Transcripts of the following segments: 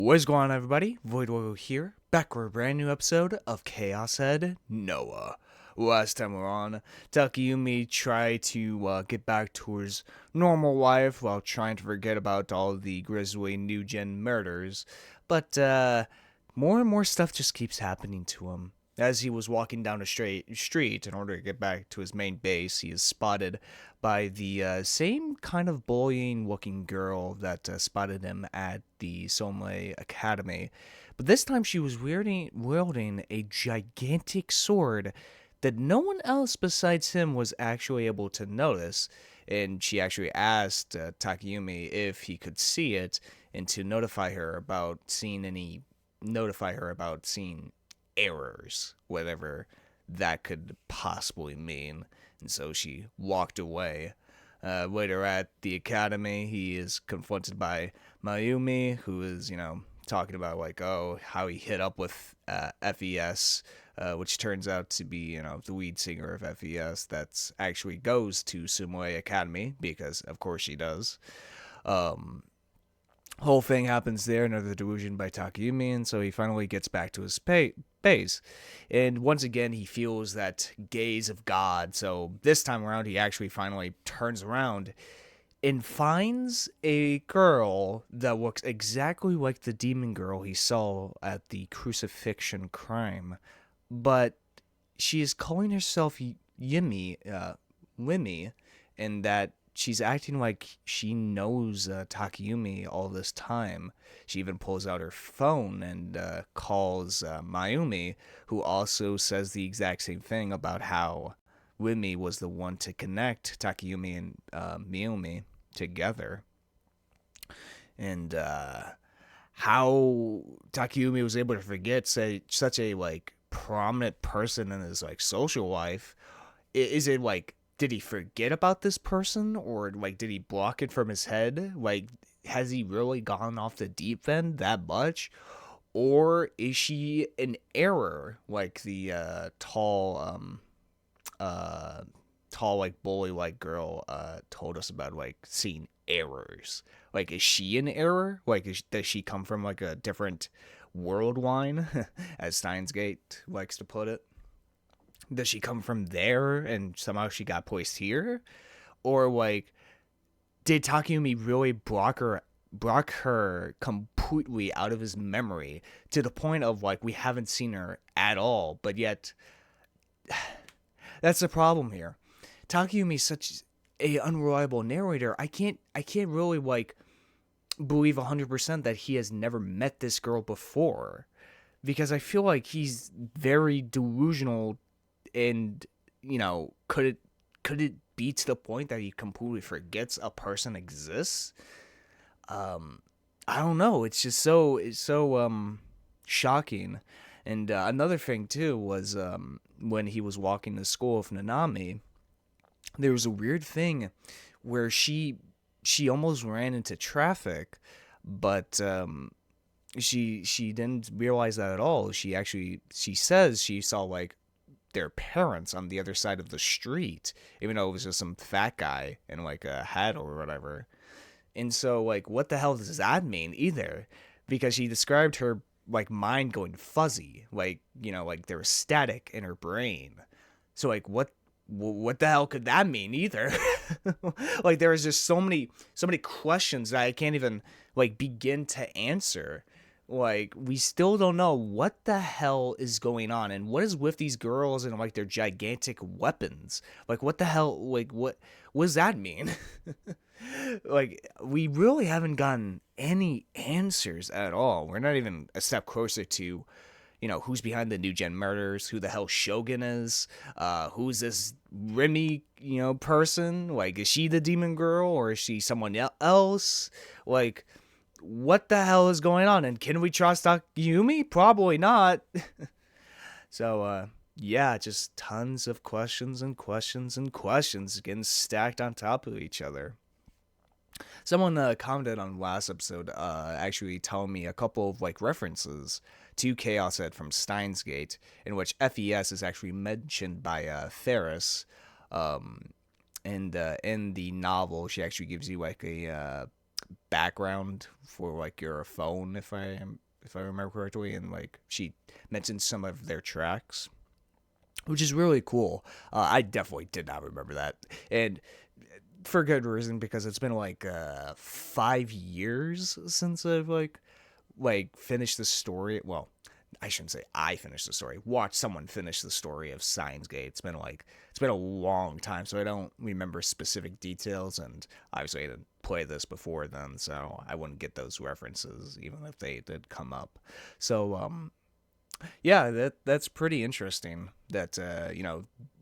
What's going on, everybody? Voidlego here, back for a brand new episode of Chaos Head Noah. Last time we were on, Takumi tried to get back to his normal life while trying to forget about all the grisly new gen murders, but more and more stuff just keeps happening to him. As he was walking down a street in order to get back to his main base, he is spotted by the same kind of bullying looking girl that spotted him at the Somei Academy. But this time she was wielding a gigantic sword that no one else besides him was actually able to notice. And she actually asked Takumi if he could see it and to notify her about seeing errors, whatever that could possibly mean. And so she walked away. Later at the academy, he is confronted by Mayumi, who is, talking about, how he hit up with FES, which turns out to be, the lead singer of FES that's actually goes to Sumoi Academy, because, of course, she does. Whole thing happens there, another delusion by Takumi, and so he finally gets back to his base. And once again, he feels that gaze of God, so this time around, he actually finally turns around and finds a girl that looks exactly like the demon girl he saw at the crucifixion crime. But she is calling herself Limmy, and that she's acting like she knows Takumi all this time. She even pulls out her phone and calls Mayumi, who also says the exact same thing about how Wimi was the one to connect Takumi and Mayumi together. And how Takumi was able to forget such a prominent person in his social life. Is it did he forget about this person, or did he block it from his head? Has he really gone off the deep end that much? Or is she an error, like the tall bully girl told us about, seeing errors? Is she an error? Does she come from a different world line, as Steins Gate likes to put it? Does she come from there and somehow she got placed here? Or did Takumi really block her completely out of his memory to the point of we haven't seen her at all? But yet that's the problem here. Takumi's such a unreliable narrator. I can't really believe 100% that he has never met this girl before, because I feel like he's very delusional. And could it be to the point that he completely forgets a person exists? I don't know. It's so shocking. And another thing too was when he was walking to school with Nanami, there was a weird thing where she almost ran into traffic, but she didn't realize that at all. She says she saw their parents on the other side of the street, even though it was just some fat guy in a hat or whatever. And so what the hell does that mean either? Because she described her mind going fuzzy, there was static in her brain. So what the hell could that mean either? There was just so many questions that I can't even begin to answer. We still don't know what the hell is going on, and what is with these girls and their gigantic weapons. What the hell, what does that mean? We really haven't gotten any answers at all. We're not even a step closer to, who's behind the new gen murders, who the hell Shogun is, who's this Remy, person? Is she the demon girl, or is she someone else? What the hell is going on? And can we trust Takumi? Probably not. So, yeah, just tons of questions and questions and questions getting stacked on top of each other. Someone commented on last episode, actually telling me a couple of references to Chaos Head from Steins Gate, in which FES is actually mentioned by Ferris. And in the novel, she actually gives you a background for like your phone, if I remember correctly, and like she mentioned some of their tracks, which is really cool. I definitely did not remember that, and for good reason, because it's been like 5 years since I've like finished the story. Well, I shouldn't say I finished the story. Watch someone finish the story of Steins Gate. It's been a long time, so I don't remember specific details, and obviously I didn't play this before then, so I wouldn't get those references even if they did come up. So yeah, that's pretty interesting. That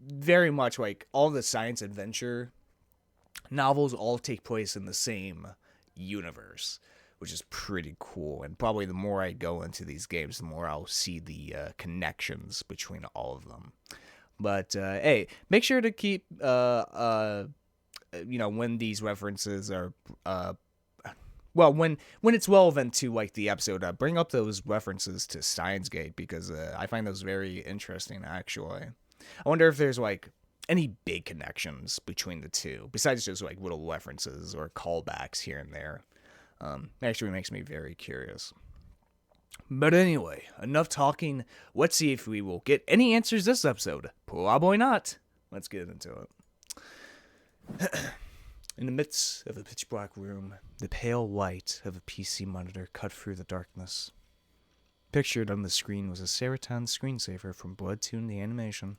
very much like all the science adventure novels all take place in the same universe, which is pretty cool. And probably the more I go into these games, the more I'll see the connections between all of them. But hey, make sure to keep when these references are well, when it's relevant to like the episode, bring up those references to Steins Gate, because I find those very interesting. Actually, I wonder if there's like any big connections between the two besides just like little references or callbacks here and there. Actually makes me very curious. But anyway, enough talking. Let's see if we will get any answers this episode. Probably not. Let's get into it. In the midst of a pitch black room, the pale light of a PC monitor cut through the darkness. Pictured on the screen was a Seriton screensaver from Bloodtoon the animation.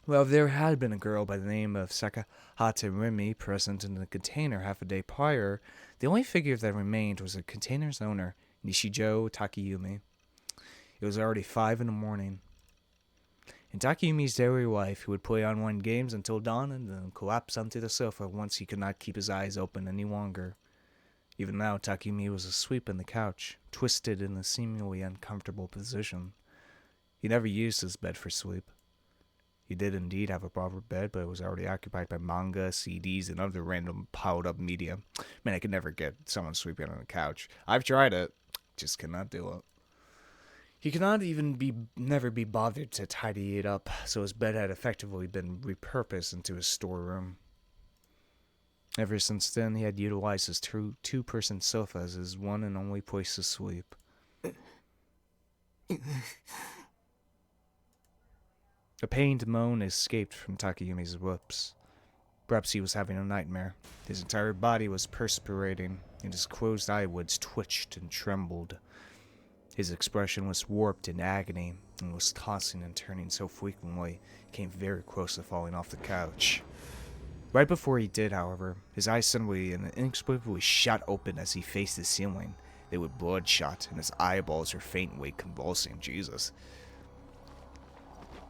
Well, there had been a girl by the name of Sakahata Rimi present in the container half a day prior. The only figure that remained was the container's owner, Nishijou Takumi. It was already 5 in the morning. In Takumi's daily life, he would play online games until dawn and then collapse onto the sofa once he could not keep his eyes open any longer. Even now, Takumi was asleep on the couch, twisted in a seemingly uncomfortable position. He never used his bed for sleep. He did indeed have a proper bed, but it was already occupied by manga, CDs, and other random piled-up media. Man, I could never get someone sleeping on a couch. I've tried it, just cannot do it. He could not even never be bothered to tidy it up, so his bed had effectively been repurposed into a storeroom. Ever since then, he had utilized his two-person sofa as his one and only place to sleep. A pained moan escaped from Takumi's lips. Perhaps he was having a nightmare. His entire body was perspiring, and his closed eyelids twitched and trembled. His expression was warped in agony, and was tossing and turning so frequently he came very close to falling off the couch. Right before he did, however, his eyes suddenly and inexplicably shot open as he faced the ceiling. They were bloodshot, and his eyeballs were faintly convulsing. Jesus.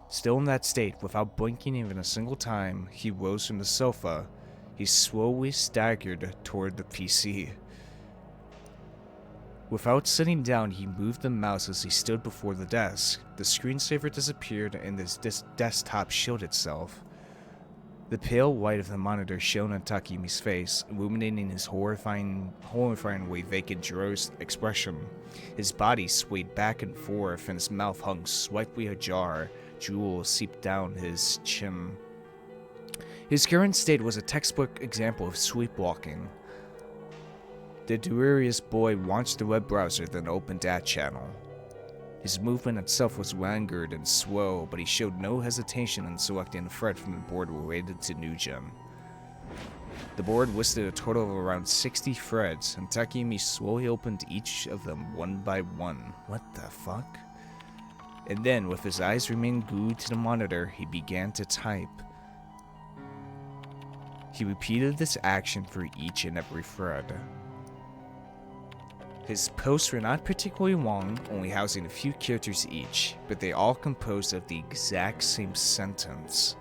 Still in that state, without blinking even a single time, he rose from the sofa. He slowly staggered toward the PC. Without sitting down, he moved the mouse as he stood before the desk. The screensaver disappeared and his desktop showed itself. The pale white of the monitor shone on Takumi's face, illuminating his horrifyingly vacant Jiro's expression. His body swayed back and forth, and his mouth hung slightly ajar. Jewels seeped down his chin. His current state was a textbook example of sleepwalking. The delirious boy launched the web browser, then opened that channel. His movement itself was languid and slow, but he showed no hesitation in selecting a thread from the board related to New Gen. The board listed a total of around 60 threads, and Takumi slowly opened each of them one by one. What the fuck? And then, with his eyes remaining glued to the monitor, he began to type. He repeated this action for each and every thread. His posts were not particularly long, only housing a few characters each, but they all composed of the exact same sentence.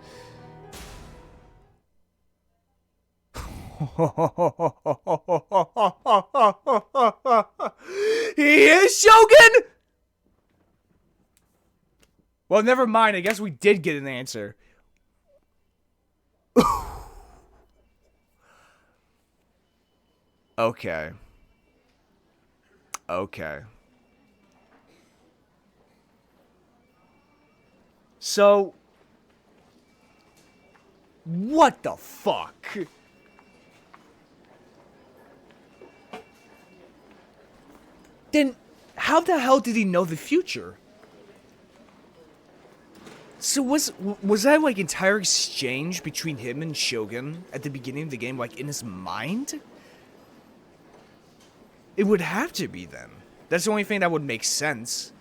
He is Shogun! Well, never mind. I guess we did get an answer. Okay. Okay. So, what the fuck? Then how the hell did he know the future? So was that like entire exchange between him and Shogun at the beginning of the game like in his mind? It would have to be then. That's the only thing that would make sense.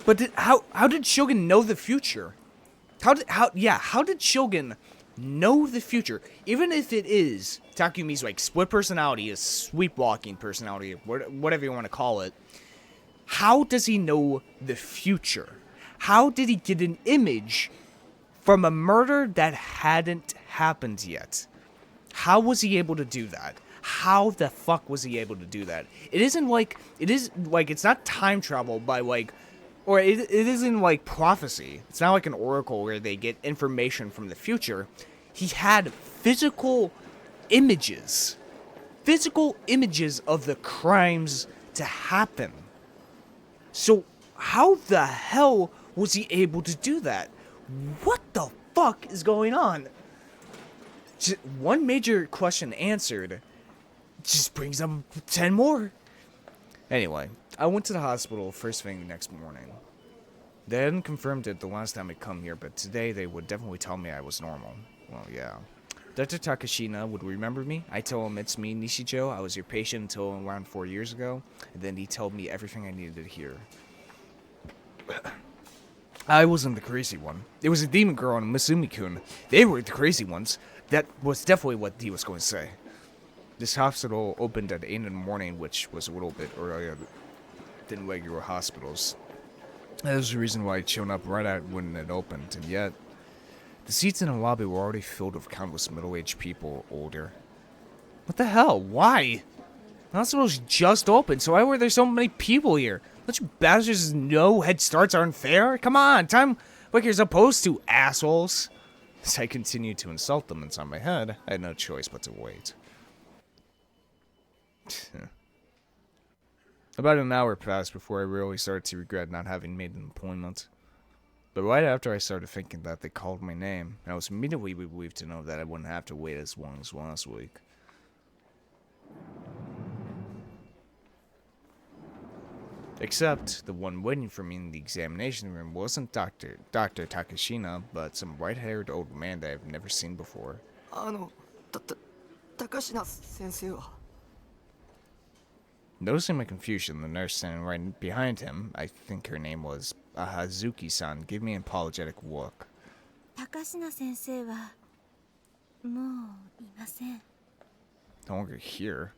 But how did Shogun know the future? How did Shogun know the future? Even if it is Takumi's like split personality, his sleepwalking personality, whatever you want to call it, how does he know the future? How did he get an image from a murder that hadn't happened yet? How was he able to do that? How the fuck was he able to do that? It's not time travel by like, or it isn't like prophecy. It's not like an oracle where they get information from the future. He had physical images of the crimes to happen. So how the hell was he able to do that? What the fuck is going on? Just one major question answered just brings up 10 more. Anyway, I went to the hospital first thing the next morning. They hadn't confirmed it the last time I come here, but today they would definitely tell me I was normal. Well, yeah. Dr. Takashina would remember me. I told him, it's me, Nishijou. I was your patient until around 4 years ago. And then he told me everything I needed to hear. I wasn't the crazy one. It was a demon girl and Masumi-kun. They were the crazy ones. That was definitely what he was going to say. This hospital opened at 8 in the morning, which was a little bit earlier than regular hospitals. That was the reason why I'd shown up right at when it opened, and yet the seats in the lobby were already filled with countless middle-aged people older. What the hell? Why? The hospital's just open, so why were there so many people here? Don't you bastards know head starts aren't fair? Come on, time like you're supposed to, assholes. As I continued to insult them inside my head, I had no choice but to wait. About an hour passed before I really started to regret not having made an appointment. But right after I started thinking that, they called my name, and I was immediately relieved to know that I wouldn't have to wait as long as last week. Except, the one waiting for me in the examination room wasn't Dr. Takashina, but some white-haired old man that I've never seen before. Takashina sensei wa? Noticing my confusion, the nurse standing right behind him, I think her name was Hazuki-san, gave me an apologetic look. Takashina sensei wa mou imasen. No longer here.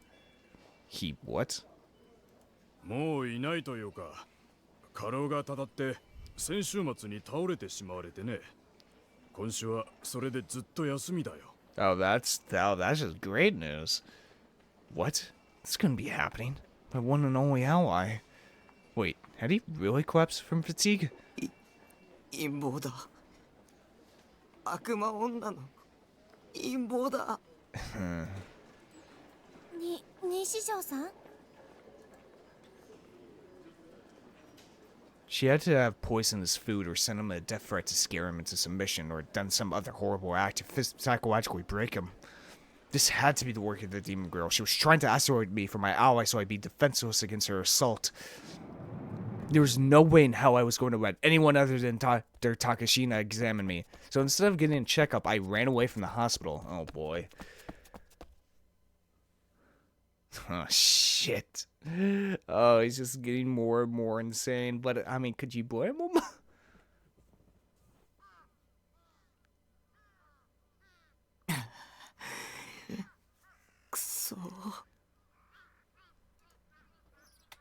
He what? もういないというか、過労がたたって先週末に倒れてしまわれてね。今週はそれでずっと休みだよ。Oh, that's just great news. What? This couldn't be happening. My one and only ally. Wait, had he really collapsed from fatigue? 陰謀だ。悪魔女の陰謀だ。西條さん? She had to have poisoned his food or sent him a death threat to scare him into submission or done some other horrible act to psychologically break him. This had to be the work of the demon girl. She was trying to isolate me from my ally so I'd be defenseless against her assault. There was no way in hell I was going to let anyone other than Dr. Takashina examine me. So instead of getting a checkup, I ran away from the hospital. Oh boy. Oh shit. Oh, he's just getting more and more insane. But, I mean, could you blame him?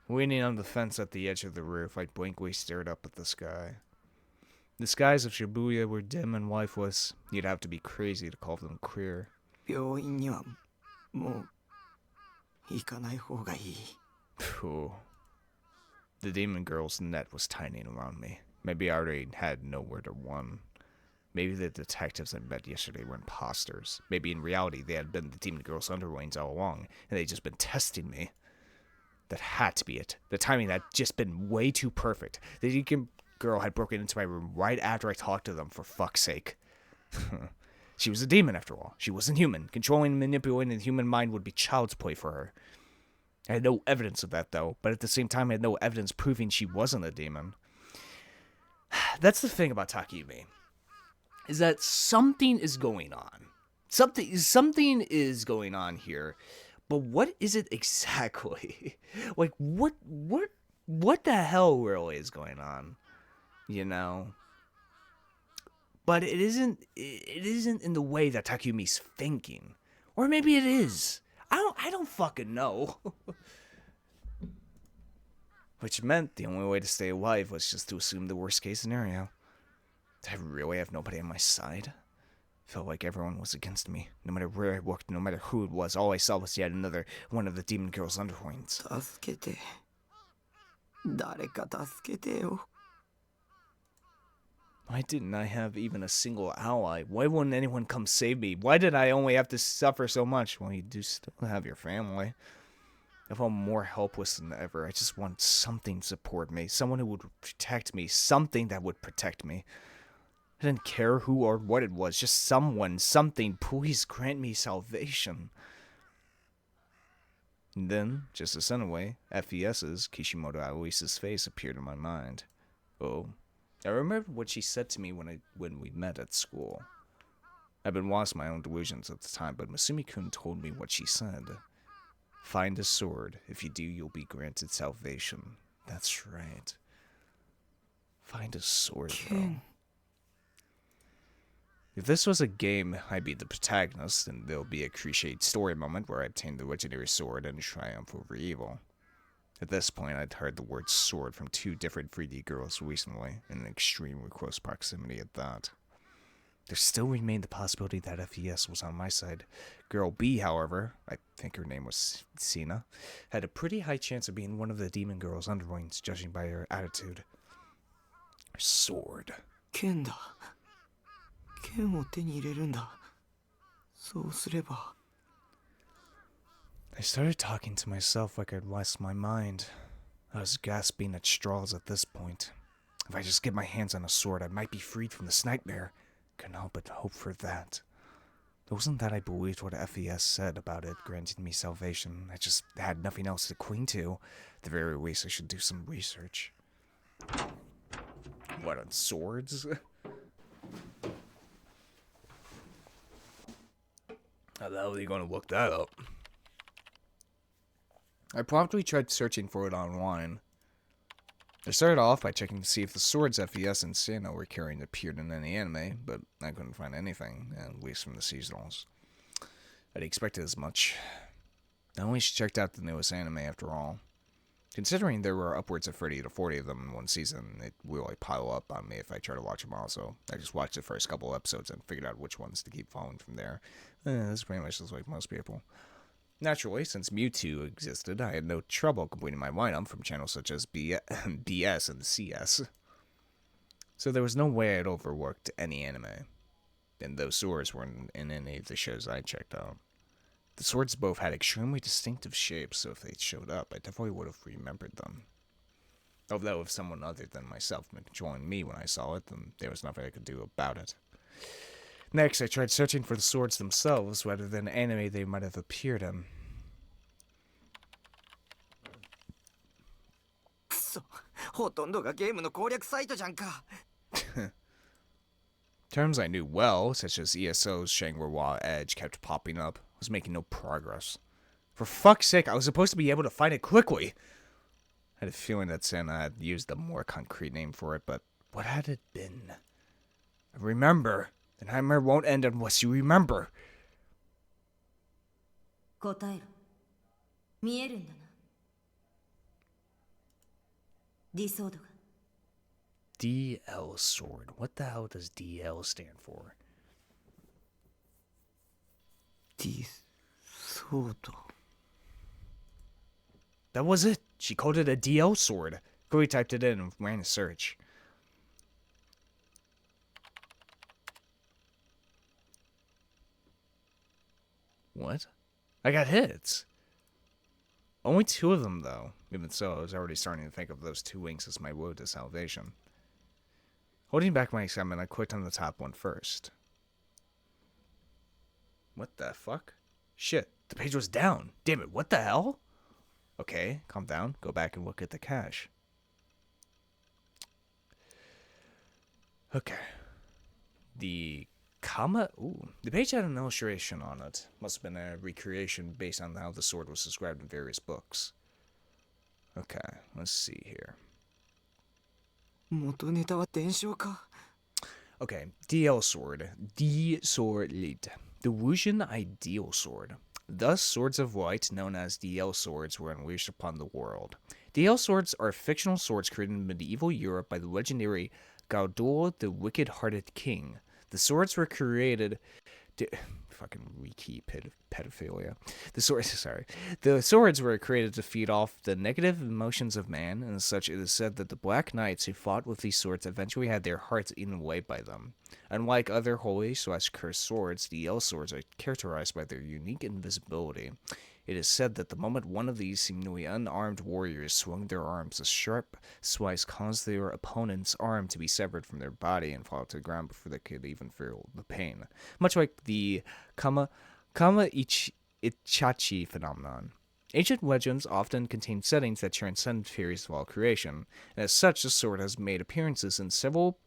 Leaning on the fence at the edge of the roof, I blankly stared up at the sky. The skies of Shibuya were dim and lifeless. You'd have to be crazy to call them clear. 病院にはもう行かない方がいい。 Phew. The demon girl's net was tightening around me. Maybe I already had nowhere to run. Maybe the detectives I met yesterday were imposters. Maybe in reality they had been the demon girl's underlings all along, and they'd just been testing me. That had to be it. The timing had just been way too perfect. The demon girl had broken into my room right after I talked to them, for fuck's sake. She was a demon after all. She wasn't human. Controlling and manipulating the human mind would be child's play for her. I had no evidence of that, though, but at the same time, I had no evidence proving she wasn't a demon. That's the thing about Takumi, is that something is going on. Something is going on here, but what is it exactly? Like, what the hell really is going on? You know? But it isn't in the way that Takumi's thinking. Or maybe it is. I don't fucking know. Which meant the only way to stay alive was just to assume the worst case scenario. Did I really have nobody on my side? Felt like everyone was against me. No matter where I worked, no matter who it was, all I saw was yet another one of the demon girl's underlings. 助けて。誰か助けてよ。 Why didn't I have even a single ally? Why wouldn't anyone come save me? Why did I only have to suffer so much? Well, you do still have your family. I felt more helpless than ever. I just want something to support me. Someone who would protect me. Something that would protect me. I didn't care who or what it was. Just someone, something. Please grant me salvation. And then, just a second away, FES's Kishimoto Aoise's face appeared in my mind. Oh. I remembered what she said to me when we met at school. I'd been lost in my own delusions at the time, but Masumi-kun told me what she said. Find a sword. If you do, you'll be granted salvation. That's right. Find a sword, though. If this was a game, I'd be the protagonist, and there'll be a cliched story moment where I obtain the legendary sword and triumph over evil. At this point, I'd heard the word sword from 2 different 3D girls recently, in an extremely close proximity at that. There still remained the possibility that FES was on my side. Girl B, however, I think her name was Sina, had a pretty high chance of being one of the demon girl's underlings, judging by her attitude. Her sword. 剣だ。剣を手に入れるんだ。そうすれば。 I started talking to myself like I'd lost my mind. I was gasping at straws at this point. If I just get my hands on a sword, I might be freed from this nightmare. Couldn't help but hope for that. It wasn't that I believed what FES said about it granting me salvation. I just had nothing else to cling to. At the very least, I should do some research. What, on swords? How the hell are you going to look that up? I promptly tried searching for it online. I started off by checking to see if the swords FES and Sino were carrying appeared in any anime, but I couldn't find anything, at least from the seasonals. I'd expected as much. I only checked out the newest anime after all. Considering there were upwards of 30 to 40 of them in one season, it will like pile up on me if I try to watch them all, so I just watched the first couple episodes and figured out which ones to keep following from there. That's pretty much just like most people. Naturally, since Mewtwo existed, I had no trouble completing my lineup from channels such as BS and CS. So there was no way I'd overworked any anime. And those swords weren't in any of the shows I checked out. The swords both had extremely distinctive shapes, so if they showed up, I definitely would have remembered them. Although if someone other than myself joined me when I saw it, then there was nothing I could do about it. Next, I tried searching for the swords themselves rather than anime they might have appeared in. くそ、ほとんどがゲームの攻略サイトじゃんか。 Terms I knew well, such as ESO's Shangri-La Edge, kept popping up. I was making no progress. For fuck's sake, I was supposed to be able to find it quickly. I had a feeling that Santa had used a more concrete name for it, but what had it been? I remember. The nightmare won't end unless you remember. 答えろ。見えるんだな。ディソードが。DL Sword. What the hell does DL stand for? ディソード。 That was it. She called it a DL sword. Quickly typed it in and ran a search. What? I got hits. Only 2 of them, though. Even so, I was already starting to think of those 2 wings as my road to salvation. Holding back my excitement, I clicked on the top one first. What the fuck? Shit, the page was down. Damn it, what the hell? Okay, calm down. Go back and look at the cache. Okay. The the page had an illustration on it. Must have been a recreation based on how the sword was described in various books. Okay, let's see here. 元ネタは伝承か。 Okay, DL sword. D sword lead. The Wuxian ideal sword. Thus, swords of light, known as DL swords, were unleashed upon the world. DL swords are fictional swords created in medieval Europe by the legendary Gaudor the Wicked-Hearted King. The swords were created to... Fucking rekey pedophilia. The swords were created to feed off the negative emotions of man, and as such it is said that the Black Knights who fought with these swords eventually had their hearts eaten away by them. Unlike other holy/cursed swords, the L swords are characterized by their unique invisibility. It is said that the moment one of these seemingly unarmed warriors swung their arms, a sharp slice caused their opponent's arm to be severed from their body and fall to the ground before they could even feel the pain. Much like the Ichachi phenomenon. Ancient legends often contain settings that transcend theories of all creation, and as such, the sword has made appearances in several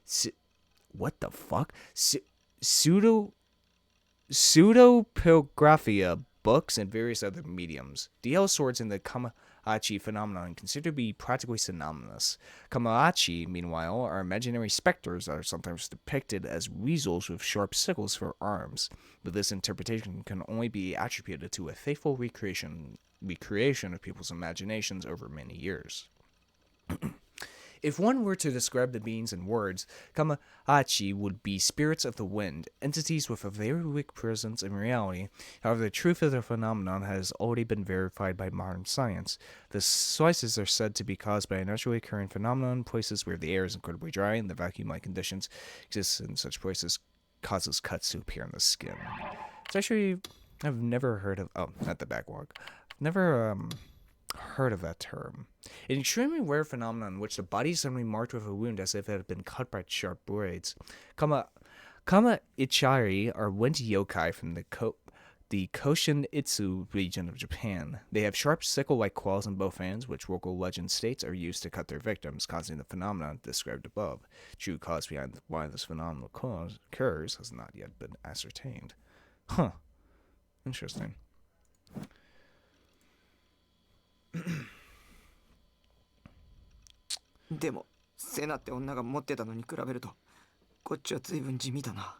pseudopigraphia books and various other mediums. DL swords in the Kamahachi phenomenon considered to be practically synonymous. Kamahachi, meanwhile, are imaginary specters that are sometimes depicted as weasels with sharp sickles for arms, but this interpretation can only be attributed to a faithful recreation of people's imaginations over many years. If one were to describe the beings in words, Kamahachi would be spirits of the wind, entities with a very weak presence in reality. However, the truth of the phenomenon has already been verified by modern science. The slices are said to be caused by a naturally occurring phenomenon in places where the air is incredibly dry and the vacuum-like conditions exist in such places causes cuts to appear on the skin. It's actually, I've never heard of, not the backlog. Never, heard of that term. An extremely rare phenomenon in which the body is suddenly marked with a wound as if it had been cut by sharp blades. Kama Ichari are wind yokai from the Koshin Itsu region of Japan. They have sharp sickle-like claws in both hands, which local legend states are used to cut their victims, causing the phenomenon described above. True cause behind why this phenomenon occurs has not yet been ascertained. Huh. Interesting. でもセナって女が持ってたのに比べるとこっちは随分地味だな。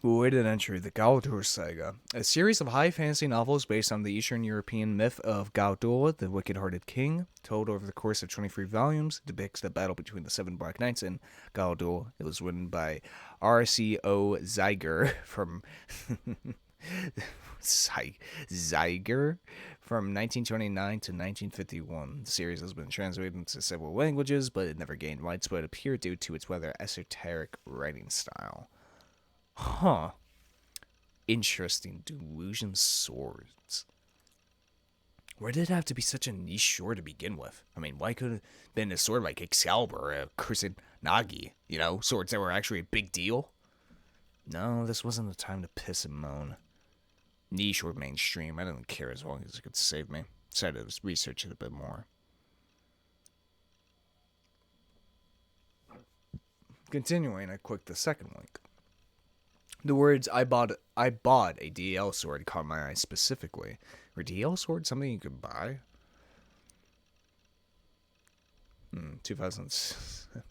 Voided entry, the Gaudor Saga, a series of high fantasy novels based on the Eastern European myth of Gaudor, the Wicked-Hearted King, told over the course of 23 volumes, depicts the battle between the seven Black Knights and Gaudor. It was written by R.C.O. Zeiger from Zeiger from 1929 to 1951. The series has been translated into several languages, but it never gained widespread appeal due to its rather esoteric writing style. Huh. Interesting. Delusion swords. Why did it have to be such a niche sword to begin with? I mean, why could it have been a sword like Excalibur or a Kusanagi? You know, swords that were actually a big deal? No, this wasn't the time to piss and moan. Niche or mainstream, I didn't care as long as it could save me. Decided to research it a bit more. Continuing, I clicked the second link. The words I bought a DL sword caught my eye specifically. Were DL swords something you could buy? 2007.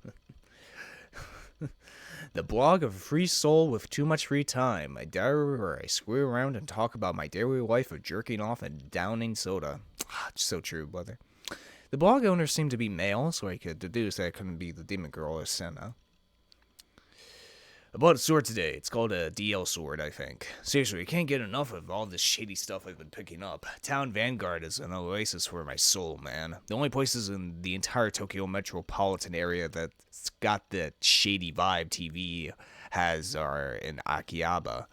The blog of a free soul with too much free time. My diary where I screw around and talk about my daily life of jerking off and downing soda. So true, brother. The blog owner seemed to be male, so I could deduce that it couldn't be the demon girl or Senna. I bought a sword today. It's called a DL sword, I think. Seriously, I can't get enough of all this shady stuff I've been picking up. Town Vanguard is an oasis for my soul, man. The only places in the entire Tokyo metropolitan area that's got the shady vibe TV has are in Akiba.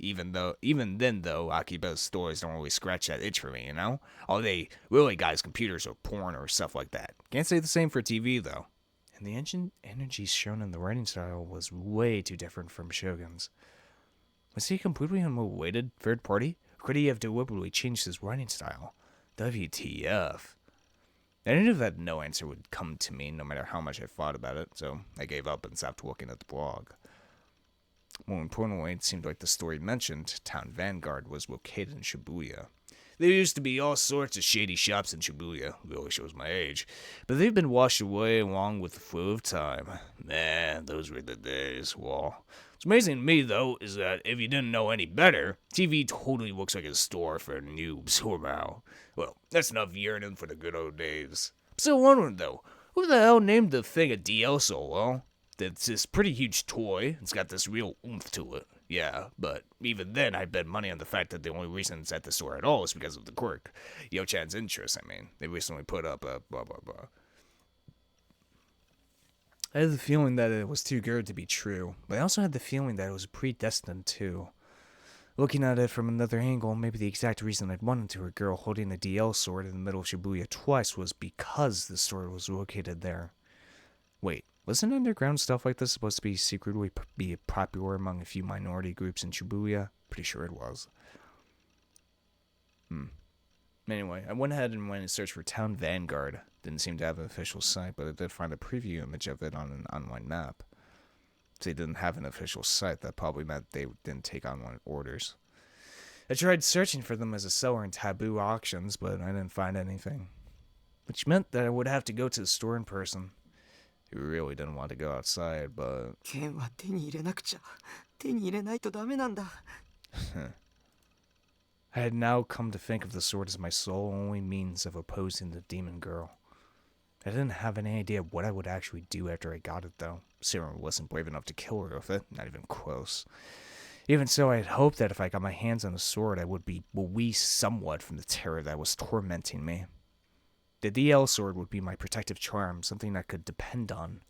Even then, Akiba's stores don't really scratch that itch for me, you know? All they really got is computers or porn or stuff like that. Can't say the same for TV, though. And the ancient energy shown in the writing style was way too different from Shogun's. Was he completely unrelated third party? Could he have deliberately changed his writing style? WTF. I knew that no answer would come to me, no matter how much I thought about it, so I gave up and stopped looking at the blog. More importantly, it seemed like the story mentioned Town Vanguard was located in Shibuya. There used to be all sorts of shady shops in Shibuya, really shows my age, but they've been washed away along with the flow of time. Man, those were the days. Well, what's amazing to me, though, is that if you didn't know any better, TV totally looks like a store for noobs somehow. Well, that's enough yearning for the good old days. I'm still wondering, though, who the hell named the thing a DL so well? It's this pretty huge toy. It's got this real oomph to it. Yeah, but even then, I bet money on the fact that the only reason it's at the store at all is because of the quirk. Yo-chan's interest, I mean. They recently put up a blah blah blah. I had the feeling that it was too good to be true, but I also had the feeling that it was predestined too. Looking at it from another angle, maybe the exact reason I'd run into a girl holding a DL sword in the middle of Shibuya twice was because the sword was located there. Wait, wasn't underground stuff like this supposed to be secretly be popular among a few minority groups in Shibuya? Pretty sure it was. Anyway, I went ahead and went and searched for Town Vanguard. Didn't seem to have an official site, but I did find a preview image of it on an online map. If they didn't have an official site, that probably meant they didn't take online orders. I tried searching for them as a seller in taboo auctions, but I didn't find anything. Which meant that I would have to go to the store in person. I really didn't want to go outside, but... 剣は手に入れなくちゃ。手に入れないとダメなんだ。I had now come to think of the sword as my sole only means of opposing the demon girl. I didn't have any idea what I would actually do after I got it, though. Sarah wasn't brave enough to kill her with it, not even close. Even so, I had hoped that if I got my hands on the sword, I would be released somewhat from the terror that was tormenting me. The DL sword would be my protective charm, something I could depend on.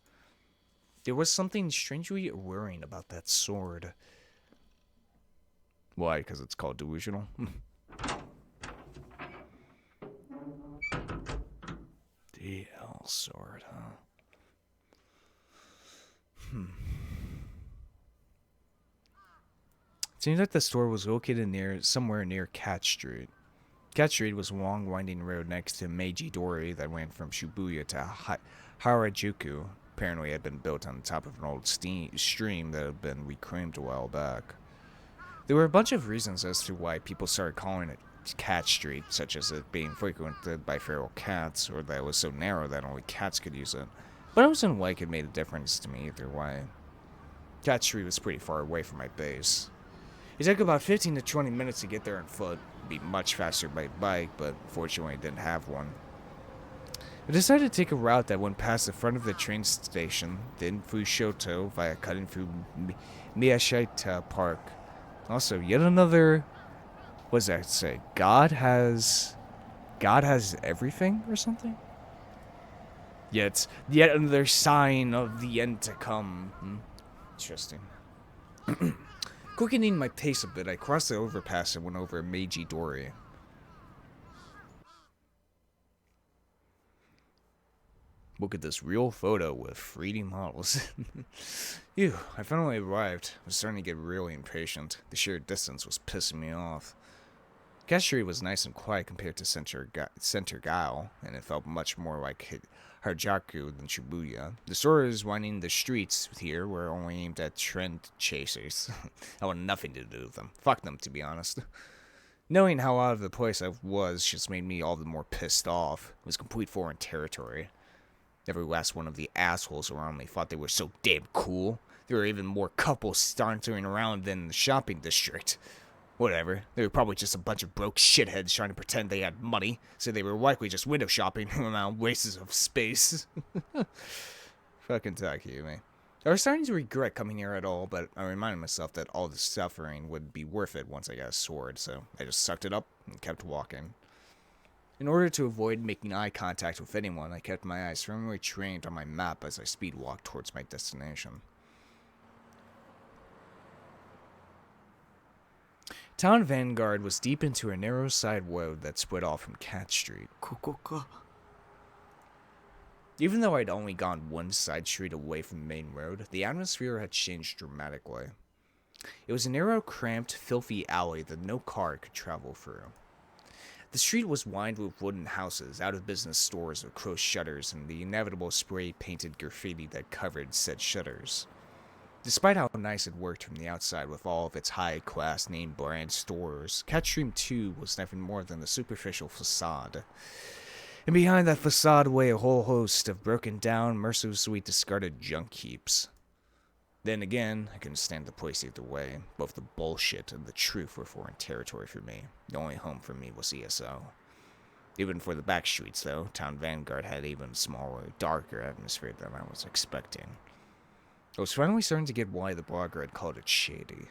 There was something strangely alluring about that sword. Why? Because it's called delusional? DL sword, huh? It seems like the store was located somewhere near Cat Street. Cat Street was a long winding road next to Meiji-dori that went from Shibuya to Harajuku. Apparently it had been built on the top of an old stream that had been reclaimed a while back. There were a bunch of reasons as to why people started calling it Cat Street, such as it being frequented by feral cats, or that it was so narrow that only cats could use it. But I wasn't like it made a difference to me either way. Cat Street was pretty far away from my base. It took about 15 to 20 minutes to get there on foot. It'd be much faster by bike, but fortunately I didn't have one. I decided to take a route that went past the front of the train station, then through Shoto via cutting through Miyashita Park. Also, yet another... What does that say? God has everything or something? Yet another sign of the end to come. Interesting. Quickening my pace a bit, I crossed the overpass and went over Meiji-dori. Look at this real photo with 3D models. Phew, I finally arrived. I was starting to get really impatient. The sheer distance was pissing me off. Cat Street was nice and quiet compared to Center Gao, and it felt much more like Harajuku than Shibuya. The stores winding the streets here were only aimed at trend chasers. I wanted nothing to do with them. Fuck them, to be honest. Knowing how out of the place I was just made me all the more pissed off. It was complete foreign territory. Every last one of the assholes around me thought they were so damn cool. There were even more couples sauntering around than the shopping district. Whatever. They were probably just a bunch of broke shitheads trying to pretend they had money, so they were likely just window shopping around wastes of space. Fucking Takumi. I was starting to regret coming here at all, but I reminded myself that all the suffering would be worth it once I got a sword, so I just sucked it up and kept walking. In order to avoid making eye contact with anyone, I kept my eyes firmly trained on my map as I speed walked towards my destination. Town Vanguard was deep into a narrow side road that split off from Cat Street. ここか。 Even though I'd only gone one side street away from the main road, the atmosphere had changed dramatically. It was a narrow, cramped, filthy alley that no car could travel through. The street was lined with wooden houses, out-of-business stores with closed shutters, and the inevitable spray-painted graffiti that covered said shutters. Despite how nice it worked from the outside with all of its high-class name-brand stores, Catstream 2 was nothing more than a superficial facade. And behind that facade lay a whole host of broken-down, mercilessly discarded junk heaps. Then again, I couldn't stand the place either way. Both the bullshit and the truth were foreign territory for me. The only home for me was ESO. Even for the back streets, though, Town Vanguard had even smaller, darker atmosphere than I was expecting. I was finally starting to get why the blogger had called it shady.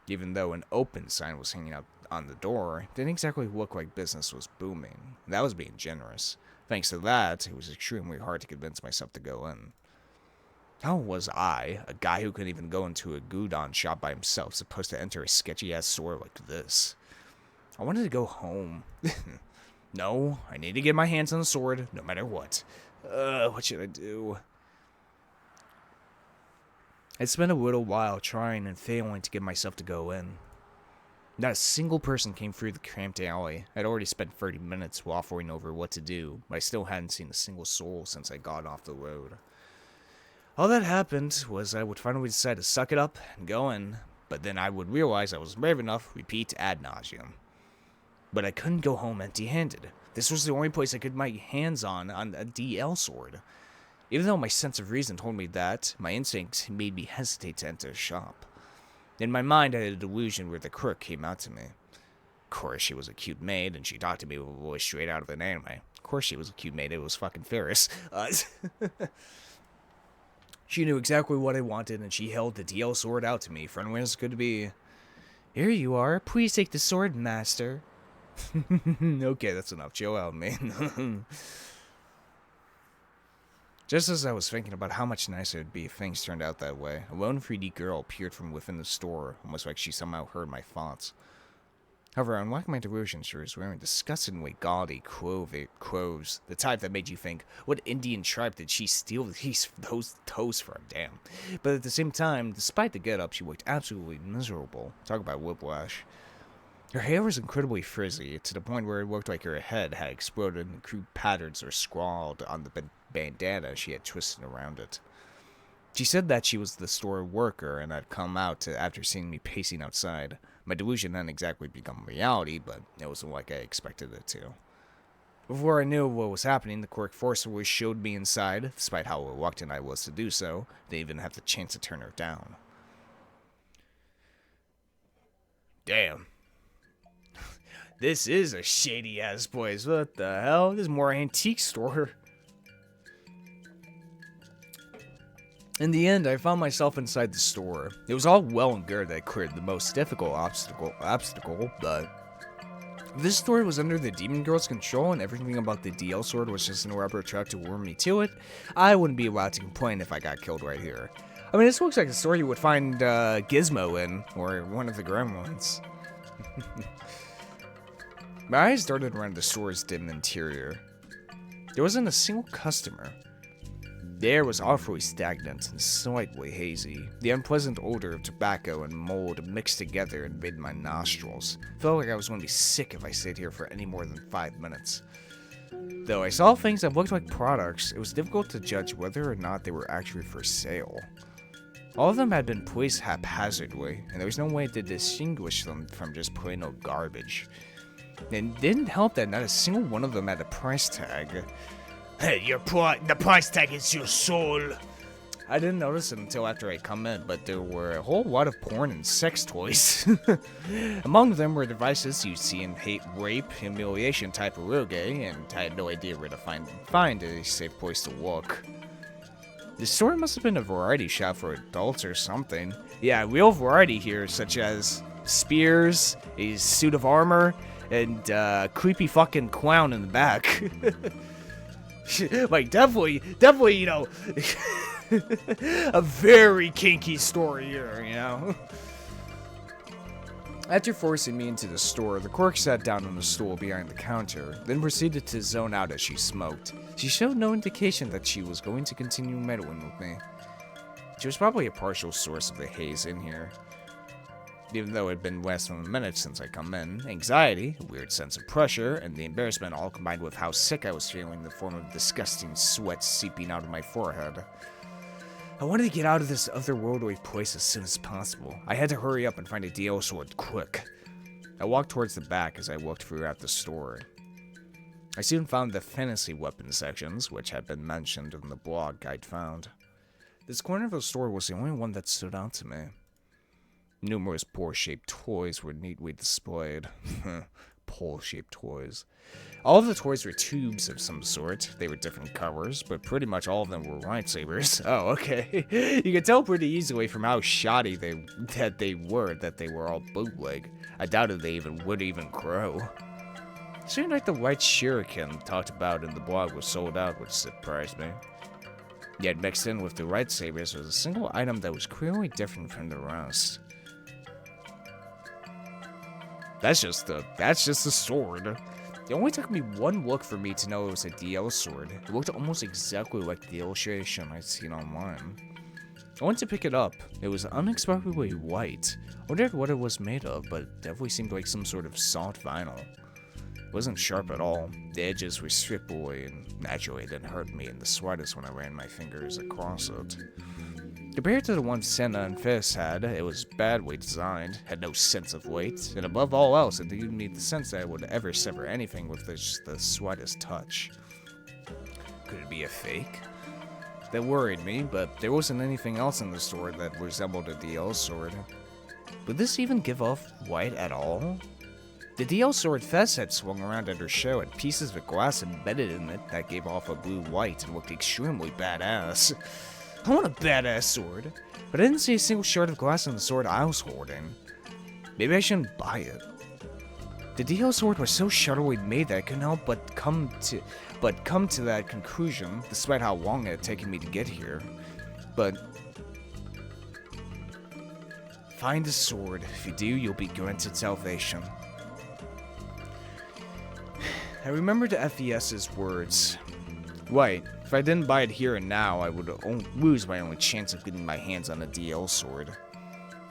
Even though an open sign was hanging out on the door, it didn't exactly look like business was booming. That was being generous. Thanks to that, it was extremely hard to convince myself to go in. How was I, a guy who couldn't even go into a gyudon shop by himself, supposed to enter a sketchy-ass store like this? I wanted to go home. No, I need to get my hands on the sword, no matter what. What should I do? I'd spent a little while trying and failing to get myself to go in. Not a single person came through the cramped alley. I'd already spent 30 minutes waffling over what to do, but I still hadn't seen a single soul since I got off the road. All that happened was I would finally decide to suck it up and go in, but then I would realize I was brave enough, repeat ad nauseum. But I couldn't go home empty-handed. This was the only place I could get my hands on a DL sword. Even though my sense of reason told me that, my instincts made me hesitate to enter a shop. In my mind, I had a delusion where the crook came out to me. Of course, she was a cute maid, and she talked to me with a voice straight out of an anime. Of course she was a cute maid, it was fucking Ferris. She knew exactly what I wanted, and she held the DL sword out to me, friendly as could be. Here you are, please take the sword, master. Okay, that's enough, chill out, man. Just as I was thinking about how much nicer it would be if things turned out that way, a lone 3D girl appeared from within the store, almost like she somehow heard my thoughts. However, unlike my delusions, she was wearing disgustingly gaudy clothes, the type that made you think, what Indian tribe did she steal those toes from, damn. But at the same time, despite the getup, she looked absolutely miserable. Talk about whiplash. Her hair was incredibly frizzy, to the point where it looked like her head had exploded and crude patterns were scrawled on the bandana she had twisted around it. She said that she was the store worker and had come out after seeing me pacing outside. My delusion hadn't exactly become reality, but it wasn't like I expected it to. Before I knew what was happening, the quirk forcibly showed me inside, despite how reluctant I was to do so. They even have the chance to turn her down. Damn. This is a shady-ass place. What the hell? This is more antique store. In the end, I found myself inside the store. It was all well and good that I cleared the most difficult obstacle, but if this store was under the demon girl's control and everything about the DL sword was just an elaborate trap to lure me to it, I wouldn't be allowed to complain if I got killed right here. I mean, this looks like a store you would find Gizmo in, or one of the gremlins. My eyes darted around the store's dim interior. There wasn't a single customer. The air was awfully stagnant and slightly hazy. The unpleasant odor of tobacco and mold mixed together invaded my nostrils. Felt like I was going to be sick if I stayed here for any more than 5 minutes. Though I saw things that looked like products, it was difficult to judge whether or not they were actually for sale. All of them had been placed haphazardly, and there was no way to distinguish them from just plain old garbage. And it didn't help that not a single one of them had a price tag. Hey, the price tag is your soul. I didn't notice it until after I come in, but there were a whole lot of porn and sex toys. Among them were devices you see in hate, rape, humiliation type of eroge, and I had no idea where to find a safe place to look. The store must have been a variety shop for adults or something. Yeah, real variety here, such as spears, a suit of armor, and creepy fucking clown in the back. Like, definitely, you know, a very kinky story here, you know? After forcing me into the store, the quirk sat down on a stool behind the counter, then proceeded to zone out as she smoked. She showed no indication that she was going to continue meddling with me. She was probably a partial source of the haze in here. Even though it had been less than a minute since I come in, anxiety, a weird sense of pressure, and the embarrassment all combined with how sick I was feeling in the form of disgusting sweat seeping out of my forehead. I wanted to get out of this otherworldly place as soon as possible. I had to hurry up and find a DL sword quick. I walked towards the back as I looked throughout the store. I soon found the fantasy weapon sections, which had been mentioned in the blog I'd found. This corner of the store was the only one that stood out to me. Numerous pole-shaped toys were neatly displayed. Pole-shaped toys. All of the toys were tubes of some sort. They were different colors, but pretty much all of them were lightsabers. Oh, okay. You could tell pretty easily from how shoddy they were all bootleg. I doubted they would even grow. It seemed like the white shuriken talked about in the blog was sold out, which surprised me. Yet mixed in with the lightsabers was a single item that was clearly different from the rest. That's just the sword. It only took me one look for me to know it was a DL sword. It looked almost exactly like the illustration I'd seen online. I went to pick it up. It was unexpectedly white. I wondered what it was made of, but it definitely seemed like some sort of soft vinyl. It wasn't sharp at all. The edges were strippable, and naturally it didn't hurt me in the slightest when I ran my fingers across it. Compared to the one Senna and Fist had, it was badly designed, had no sense of weight, and above all else, it didn't need the sense that I would ever sever anything with just the slightest touch. Could it be a fake? That worried me, but there wasn't anything else in the store that resembled a DL sword. Would this even give off white at all? The DL sword Fess had swung around at her show had pieces of glass embedded in it that gave off a blue-white and looked extremely badass. I want a badass sword, but I didn't see a single shard of glass on the sword I was holding. Maybe I shouldn't buy it. The DL sword was so shuttily made that I couldn't help but come to that conclusion, despite how long it had taken me to get here. But find the sword. If you do, you'll be granted salvation. I remembered FES's words. Right, if I didn't buy it here and now, I would lose my only chance of getting my hands on a DL sword.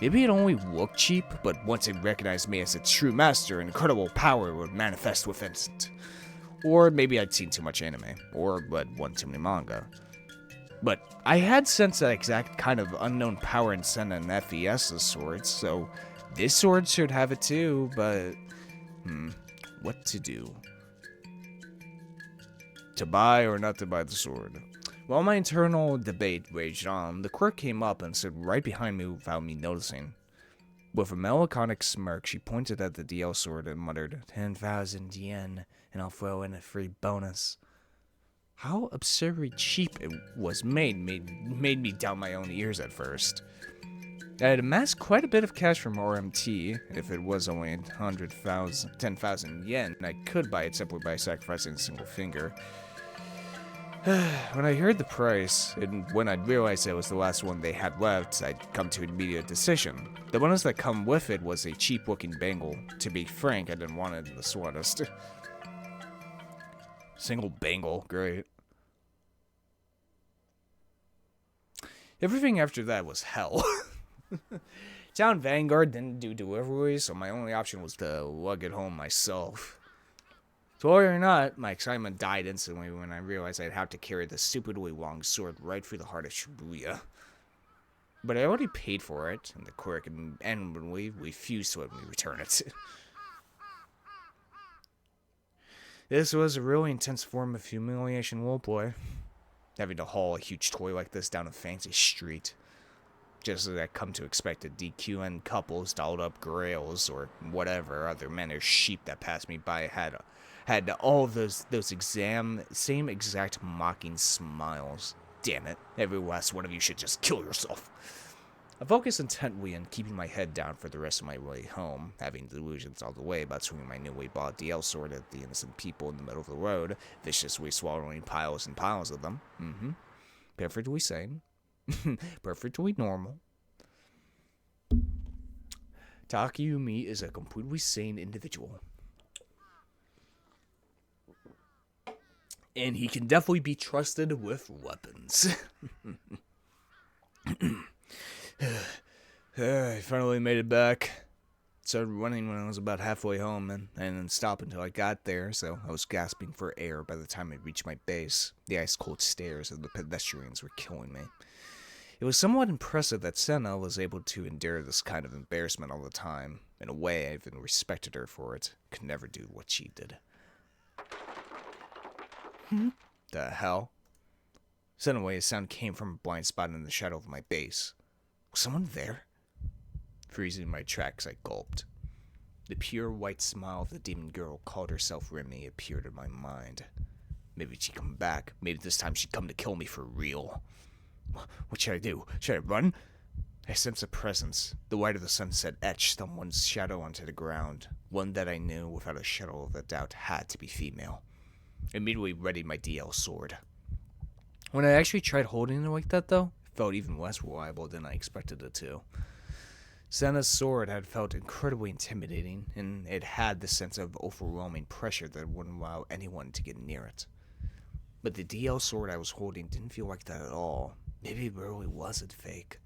Maybe it only looked cheap, but once it recognized me as its true master, incredible power would manifest within it. Or maybe I'd seen too much anime, or read one too many manga. But I had sensed that exact kind of unknown power in Senna and FES's swords, so this sword should have it too, but what to do? To buy or not to buy the sword? While my internal debate raged on, the clerk came up and stood right behind me without me noticing. With a melancholic smirk, she pointed at the DL sword and muttered, 10,000 yen, and I'll throw in a free bonus. How absurdly cheap it was made me doubt my own ears at first. I had amassed quite a bit of cash from RMT. If it was only 10,000 yen, I could buy it simply by sacrificing a single finger. When I heard the price, and when I realized it was the last one they had left, I'd come to an immediate decision. The bonus that come with it was a cheap-looking bangle. To be frank, I didn't want it in the slightest. Single bangle, great. Everything after that was hell. Town Vanguard didn't do deliveries, so my only option was to lug it home myself. Toy or not, my excitement died instantly when I realized I'd have to carry the stupidly long sword right through the heart of Shibuya. But I already paid for it, and the clerk adamantly refused to let me return it. This was a really intense form of humiliation roleplay. Having to haul a huge toy like this down a fancy street. Just as I come to expect a DQN couples, dolled up grails, or whatever other men or sheep that passed me by had all those same exact mocking smiles. Damn it, every last one of you should just kill yourself. I focused intently on keeping my head down for the rest of my way home, having delusions all the way about swinging my newly bought DL sword at the innocent people in the middle of the road, viciously swallowing piles and piles of them. Perfectly sane. Perfectly normal. Takumi is a completely sane individual. And he can definitely be trusted with weapons. I finally made it back. Started running when I was about halfway home and didn't stop until I got there, so I was gasping for air by the time I reached my base. The ice-cold stares of the pedestrians were killing me. It was somewhat impressive that Senna was able to endure this kind of embarrassment all the time. In a way, I even respected her for it. Could never do what she did. The hell? Suddenly, a sound came from a blind spot in the shadow of my base. Was someone there? Freezing my tracks, I gulped. The pure white smile of the demon girl called herself Remy appeared in my mind. Maybe she'd come back. Maybe this time she'd come to kill me for real. What should I do? Should I run? I sensed a presence. The white of the sunset etched someone's shadow onto the ground. One that I knew without a shadow of a doubt had to be female. I immediately readied my DL sword. When I actually tried holding it like that, though, it felt even less reliable than I expected it to. Senna's sword had felt incredibly intimidating, and it had the sense of overwhelming pressure that wouldn't allow anyone to get near it. But the DL sword I was holding didn't feel like that at all. Maybe it really wasn't fake.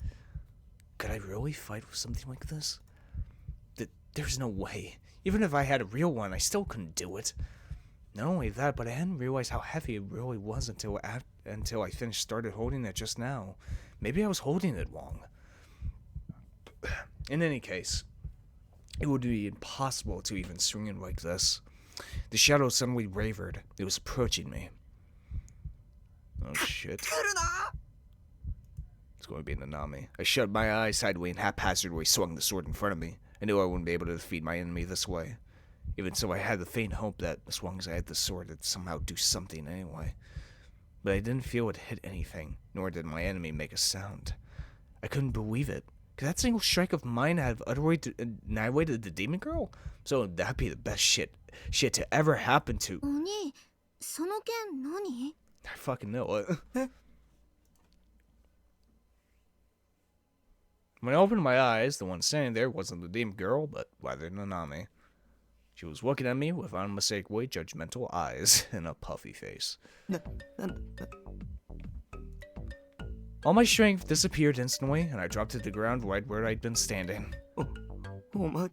Could I really fight with something like this? There's no way. Even if I had a real one, I still couldn't do it. Not only that, but I hadn't realized how heavy it really was until I started holding it just now. Maybe I was holding it wrong. In any case, it would be impossible to even swing it like this. The shadow suddenly wavered. It was approaching me. Oh shit. It's going to be Nanami. I shut my eyes sideways and haphazardly swung the sword in front of me. I knew I wouldn't be able to defeat my enemy this way. Even so, I had the faint hope that as long as I had the sword, it'd somehow do something anyway. But I didn't feel it hit anything, nor did my enemy make a sound. I couldn't believe it. Could that single strike of mine have utterly annihilated the demon girl? So that'd be the best shit to ever happen to... 鬼、その剣何？ I fucking know it. When I opened my eyes, the one standing there wasn't the demon girl, but rather Nanami. She was looking at me with unmistakably judgmental eyes and a puffy face. All my strength disappeared instantly, and I dropped to the ground right where I'd been standing. お前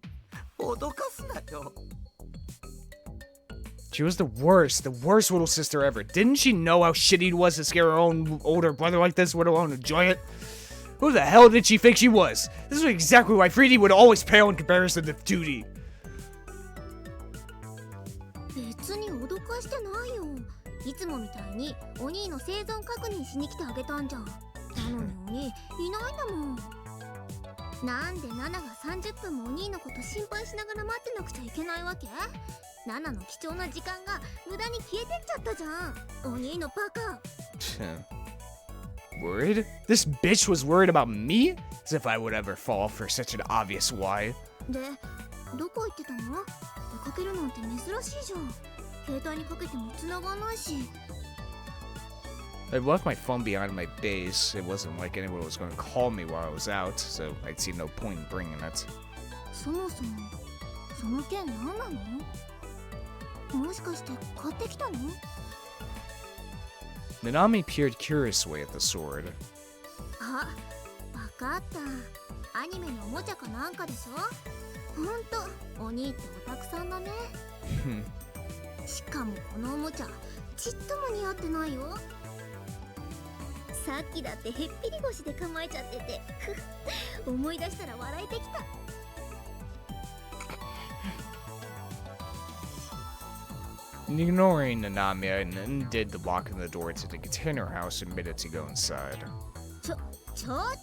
脅かすなよ。 She was the worst little sister ever. Didn't she know how shitty it was to scare her own older brother like this, let alone enjoy it? Who the hell did she think she was? This is exactly why 3D would always pale in comparison to 2D. 別に脅かしてないよ。いつもみたいにお兄の生存確認しに来てあげたんじゃん。なのにお兄いないんだもん。なんでナナが30分もお兄のこと心配しながら待ってなくちゃいけないわけ？ナナの貴重な時間が無駄に消えてっちゃったじゃん。お兄のバカ。Worried? This bitch was worried about me? As if I would ever fall for such an obvious why. で、どこ行ってたの？出かけるなんて珍しいじゃん。携帯にかけても繋がんないし。I left my phone behind my base. It wasn't like anyone was going to call me while I was out, so I'd see no point in bringing it. そもそもその剣何なの？もしかして買ってきたの？ Nanami peered curiously at the sword. あ、わかった。アニメのおもちゃかなんかでしょ？ほんと、お兄ってオタクさんだね。しかもこのおもちゃ、ちっとも似合ってないよ。さっきだってへっぴり腰で構えちゃってて、思い出したら笑えてきた。 Ignoring Nanami, I undid the lock on the door to the container house and made it to go inside. ちょっ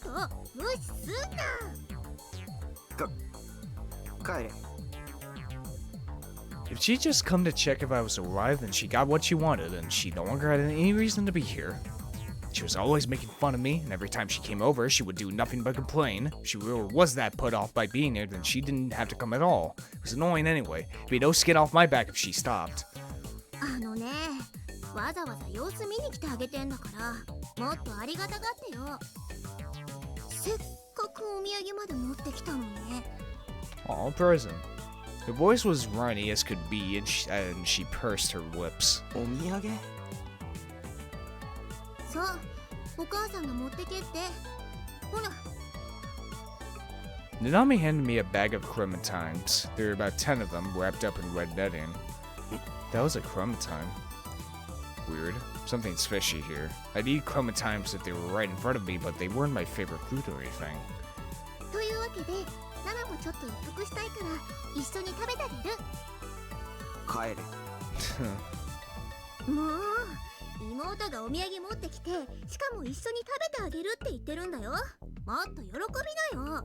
と、無視すんな。帰れ。 If she'd just come to check if I was alive, then she got what she wanted, and she no longer had any reason to be here. She was always making fun of me, and every time she came over, she would do nothing but complain. If she really was that put off by being here, then she didn't have to come at all. It was annoying anyway. It'd be no skin off my back if she stopped. あのね、わざわざ様子見に来てあげてんだから、もっとありがたがってよ。せっかくお土産まで持ってきたのにね。 Aw, present. Her voice was runny as could be, and she pursed her lips. お土産？そう、お母さんが持ってけって。ほら。Nanami handed me a bag of clementines. There were about 10 of them, wrapped up in red netting. That was a clementine. Weird. Something's fishy here. I'd eat clementines if they were right in front of me, but they weren't my favorite fruit or anything. というわけでナナもちょっと一服したいから一緒に食べてあげる。帰れ。もう妹がお土産持ってきて、しかも一緒に食べてあげるって言ってるんだよ。もっと喜びなよ。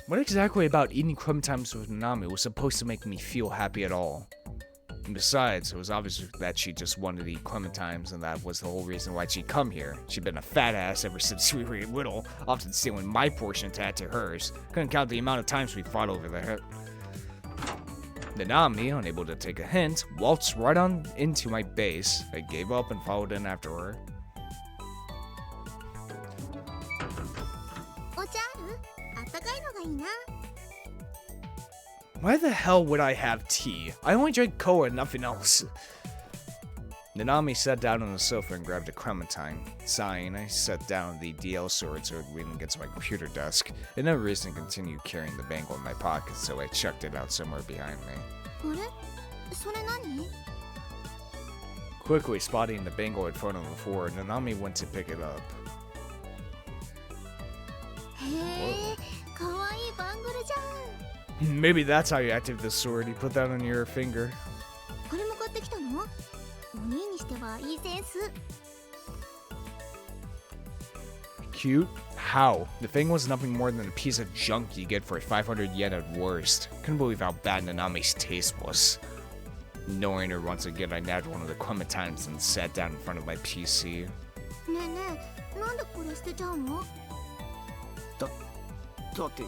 What exactly about eating clementines with Nanami was supposed to make me feel happy at all? And besides, it was obvious that she just wanted to eat clementines, and that was the whole reason why she'd come here. She'd been a fat ass ever since we were little, often stealing my portion to add to hers. Couldn't count the amount of times we fought over that. Nanami, unable to take a hint, waltzed right on into my base. I gave up and followed in after her. お茶ある？あったかいのがいいな。 Why the hell would I have tea? I only drink cola and nothing else. Nanami sat down on the sofa and grabbed a clementine. Sighing, I sat down the DL sword so it would lean against my computer desk. I had no reason to continue carrying the bangle in my pocket, so I chucked it out somewhere behind me. あれ？それ何？ Quickly spotting the bangle I'd thrown on the floor, Nanami went to pick it up. へえ、かわいいバングルじゃん。 Maybe that's how you activate the sword. You put that on your finger. これも買ってきたの？お兄にしてはいいセンス。 Cute? How? The thing was nothing more than a piece of junk you get for 500 yen at worst. Couldn't believe how bad Nanami's taste was. Knowing her once again, I nabbed one of the clementines and sat down in front of my PC. ねえねえ、なんでこれ捨てちゃうの？だって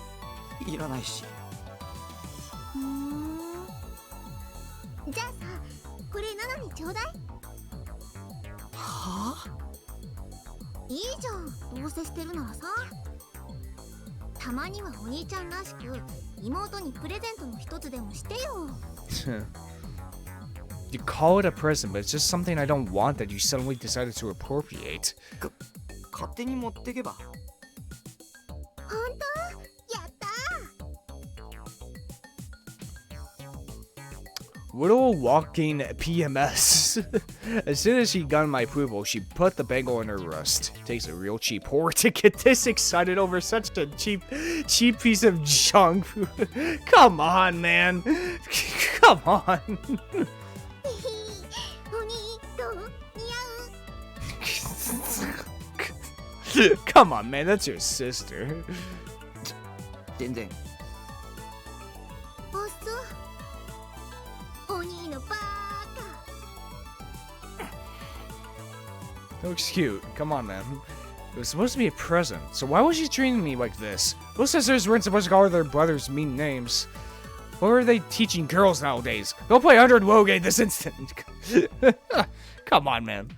いらないし。じゃあさ、これナナにちょうだい。はあ？いいじゃん、どうせ捨てるならさ。たまにはお兄ちゃんらしく妹にプレゼントの一つでもしてよ。You call it a present, but it's just something I don't want that you suddenly decided to appropriate. 勝手に持ってけば。ほんと？やったー。 Little walking PMS. As soon as she got my approval, she put the bangle in her wrist. Takes a real cheap whore to get this excited over such a cheap piece of junk. Come on, man. Come on. お兄どう？似合う？ Come on, man. That's your sister. 全然。おっそ。お兄のバーカ。 That looks cute. Come on, man. It was supposed to be a present, so why was she treating me like this? Those sisters weren't supposed to call their brothers mean names. What are they teaching girls nowadays? Go play 100 Woge this instant. Come on, man. バ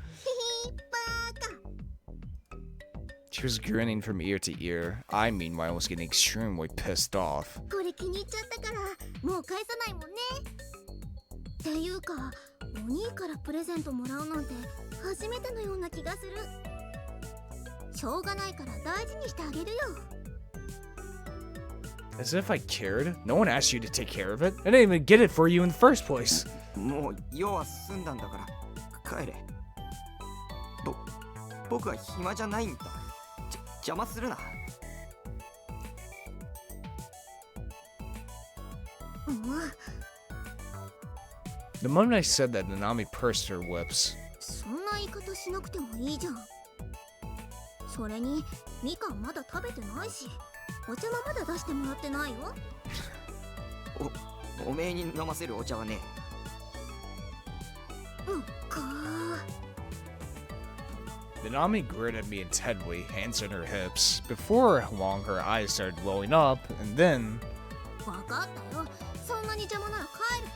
ーカ。 She was grinning from ear to ear. I, meanwhile, was getting extremely pissed off. これ気に入っちゃったからもう返さないもんね。っていうかお兄からプレゼントもらうなんて初めてのような気がする。しょうがないから大事にしてあげるよ。 As if I cared. No one asked you to take care of it. I didn't even get it for you in the first place. もう用は済んだんだから帰れ。僕は暇じゃないんだ。邪魔するな。The moment I said that, Nanami pursed her lips. そんな言い方しなくてもいいじゃん。それにみかんまだ食べてないし、お茶もまだ出してもらってないよ。おめえに飲ませるお茶はね。うんかー。 Nanami grinned at me intently, hands on her hips. Before long, her eyes started welling up, and then... わかったよ。そんなに邪魔なら帰る。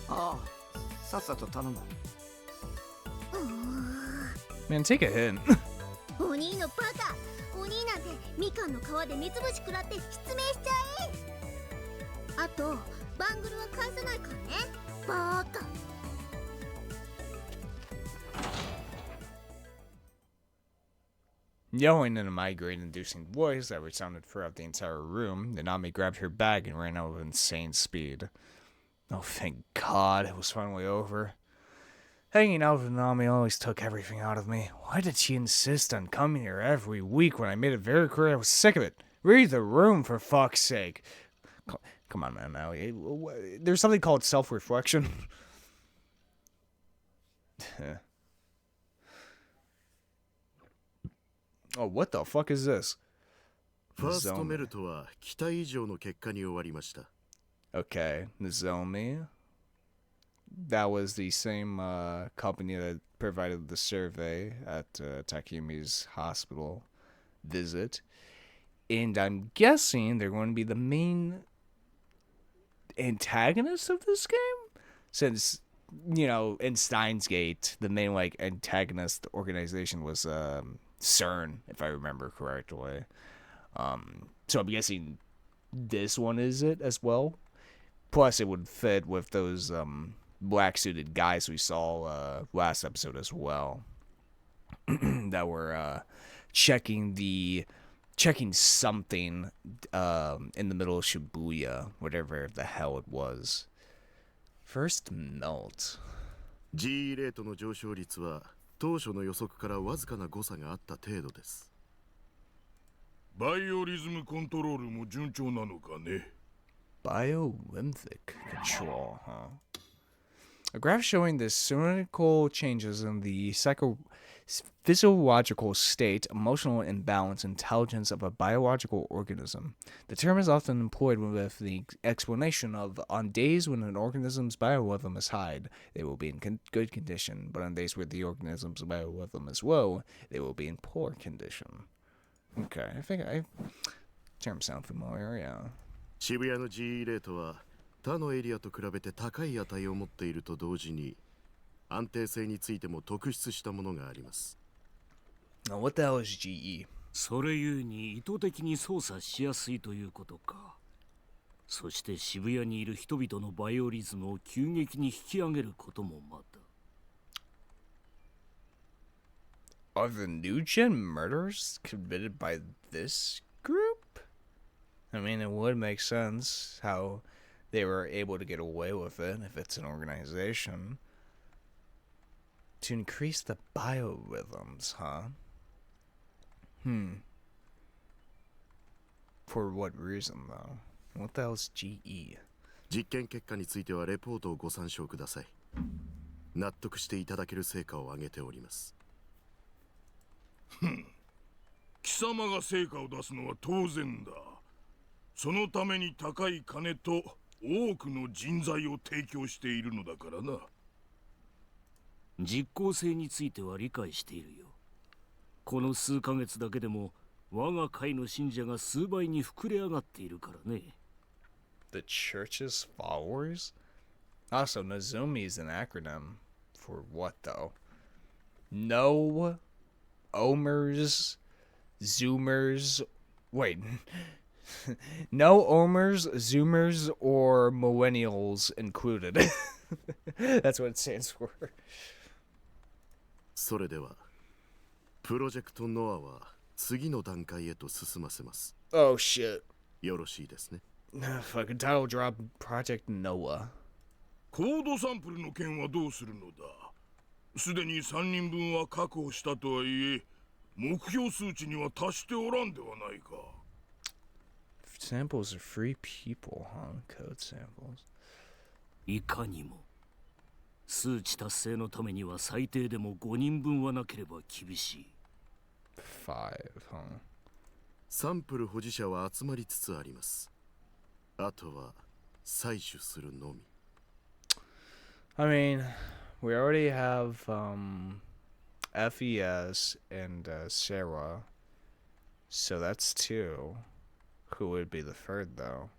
ああ、さっさと頼む。Man, take a hint. お兄のバカ。お兄なんてみかんの皮で三つ星食らって失明しちゃえ。あとバングルは返さないからね。バカ。Yelling in a migraine-inducing voice that resounded throughout the entire room, Nanami grabbed her bag and ran out with insane speed. Oh, thank God, it was finally over. Hanging out with Nanami always took everything out of me. Why did she insist on coming here every week when I made it very clear I was sick of it? Read the room, for fuck's sake. Come on, man, now. There's something called self-reflection. Oh, what the fuck is this? ファーストメルトは期待以上の結果に終わりました。Okay, Nozomi. That was the same company that provided the survey at Takumi's hospital visit. And I'm guessing they're going to be the main antagonist of this game? Since, you know, in Steins Gate, the main, like, antagonist organization was CERN, if I remember correctly. So I'm guessing this one is it as well. Plus, it would fit with those black-suited guys we saw last episode as well. That were checking something in the middle of Shibuya, whatever the hell it was. First melt. G レートの上昇率は当初の予測からわずかな誤差があった程度です。バイオリズムコントロールも順調なのかね。Biolymphic control, huh? A graph showing the cyclical changes in the physiological state, emotional imbalance, intelligence of a biological organism. The term is often employed with the explanation of on days when an organism's biorhythm is high, they will be in good condition, but on days where the organism's biorhythm is low, they will be in poor condition. Okay, I think terms sound familiar, yeah. 渋谷の G レートは他のエリアと比べて高い値を持っていると同時に安定性についても特筆したものがあります。Now, what the hell is GE? それゆえに意図的に操作しやすいということか。そして渋谷にいる人々のバイオリズムを急激に引き上げることもまた。Are the new gen murders committed by this group? I mean, it would make sense how they were able to get away with it if it's an organization. To increase the biorhythms, huh? For what reason, though? What the hell's GE? 実験結果についてはレポートをご参照ください。納得していただける成果を上げております。貴様が成果を出すのは当然だ。そのために高い金と多くの人材を提供しているのだからな。実効性については理解しているよ。この数ヶ月だけでも我が会の信者が数倍に膨れ上がっているからね。The church's followers? Also, Nozomi is an acronym. For what, though? No Omers, Zoomers. Wait. No Omers, Zoomers, or Millennials included. That's what it stands for. それでは、プロジェクトノアは次の段階へと進ませます。Oh shit. よろしいですね。Fucking title drop Project Noah. コードサンプルの件はどうするのだ。すでに3人分は確保したとはいえ、目標数値には達しておらんではないか。Samples are free people, huh? Code samples. いかにも。数値達成のためには最低でも5人分はなければ厳しい。5, huh? サンプル保持者は集まりつつあります。あとは採取するのみ。I mean, we already have FES and Sarah, so that's 2. Who would be the third, though?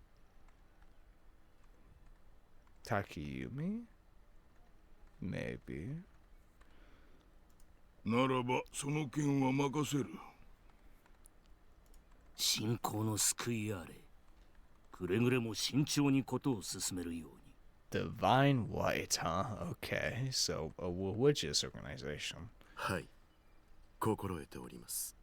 Takumi? Maybe. ならばその件は任せる。信仰の救いあれ。くれぐれも慎重にことを進めるように。Divine White, huh? Okay, so a religious organization. はい、心得ております。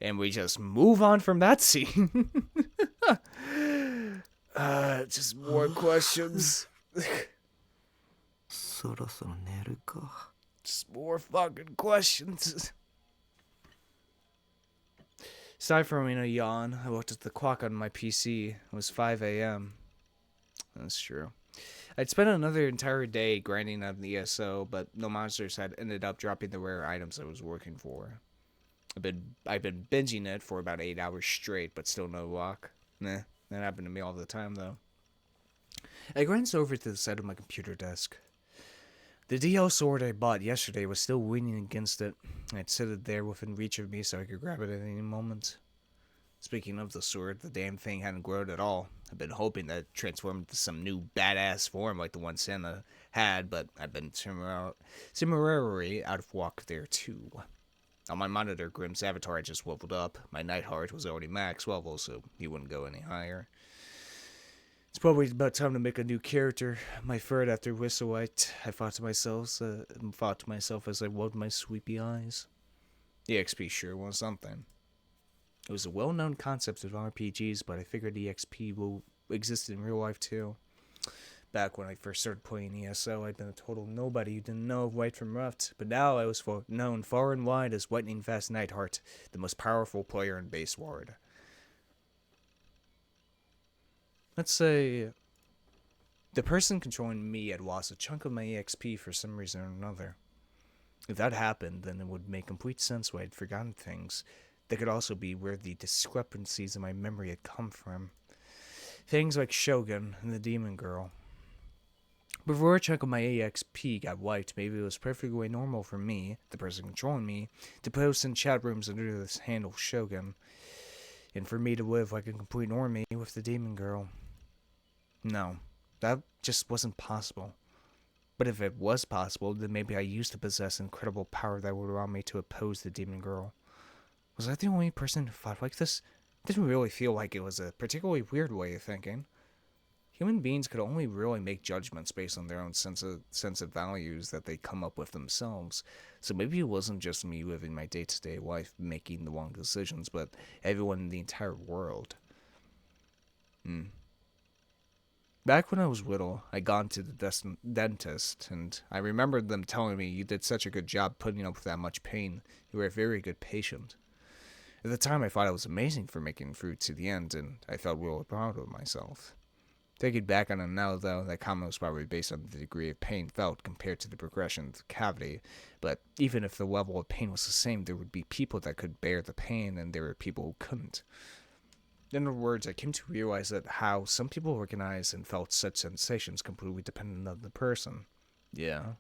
And we just move on from that scene. Just more questions. そろそろ寝るか。 Just more fucking questions. Aside from a yawn, I looked at the clock on my PC. It was 5 a.m. That's true. I'd spent another entire day grinding on the ESO, but no monsters had ended up dropping the rare items I was working for. I've been binging it for about 8 hours straight, but still no luck. Nah, that happened to me all the time though. I glanced over to the side of my computer desk. The DL sword I bought yesterday was still leaning against it. I'd set it there within reach of me so I could grab it at any moment. Speaking of the sword, the damn thing hadn't grown at all. I've been hoping that it transformed into some new badass form like the one Santa had, but I've been temporarily out of luck there too. On my monitor, Grimm's avatar had just leveled up. My Nightheart was already max level, so he wouldn't go any higher. It's probably about time to make a new character. My third after Whistlewhite, I thought to myself as I rolled my sleepy eyes. EXP sure was something. It was a well-known concept of RPGs, but I figured EXP will exist in real life too. Back when I first started playing ESO, I'd been a total nobody who didn't know right from left, but now I was known far and wide as Lightning Fast Nightheart, the most powerful player in Base Ward. Let's say the person controlling me had lost a chunk of my EXP for some reason or another. If that happened, then it would make complete sense why I'd forgotten things. That could also be where the discrepancies in my memory had come from. Things like Shogun and the Demon Girl. Before a chunk of my EXP got wiped, maybe it was perfectly normal for me, the person controlling me, to post in chat rooms under this handle Shogun, and for me to live like a complete normie with the Demon Girl. No, that just wasn't possible. But if it was possible, then maybe I used to possess incredible power that would allow me to oppose the Demon Girl. Was I the only person who thought like this? It didn't really feel like it was a particularly weird way of thinking. Human beings could only really make judgments based on their own sense of values that they come up with themselves. So maybe it wasn't just me living my day-to-day life making the wrong decisions, but everyone in the entire world. Back when I was little, I'd gone to the dentist, and I remembered them telling me, "You did such a good job putting up with that much pain. You were a very good patient." At the time, I thought I was amazing for making it through to the end, and I felt really proud of myself. Thinking back on it now, though, that comment was probably based on the degree of pain felt compared to the progression of the cavity, but even if the level of pain was the same, there would be people that could bear the pain, and there were people who couldn't. In other words, I came to realize that how some people recognized and felt such sensations completely depended on the person. Yeah.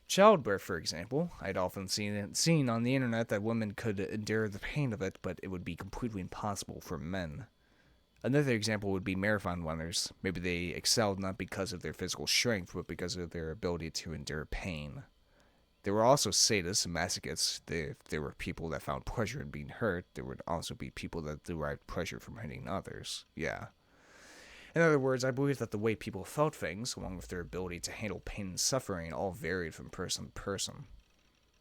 Childbirth, for example. I'd often seen on the internet that women could endure the pain of it, but it would be completely impossible for men. Another example would be marathon runners. Maybe they excelled not because of their physical strength, but because of their ability to endure pain. There were also sadists and masochists. If there were people that found pleasure in being hurt, there would also be people that derived pleasure from hurting others. Yeah. In other words, I believe that the way people felt things, along with their ability to handle pain and suffering, all varied from person to person.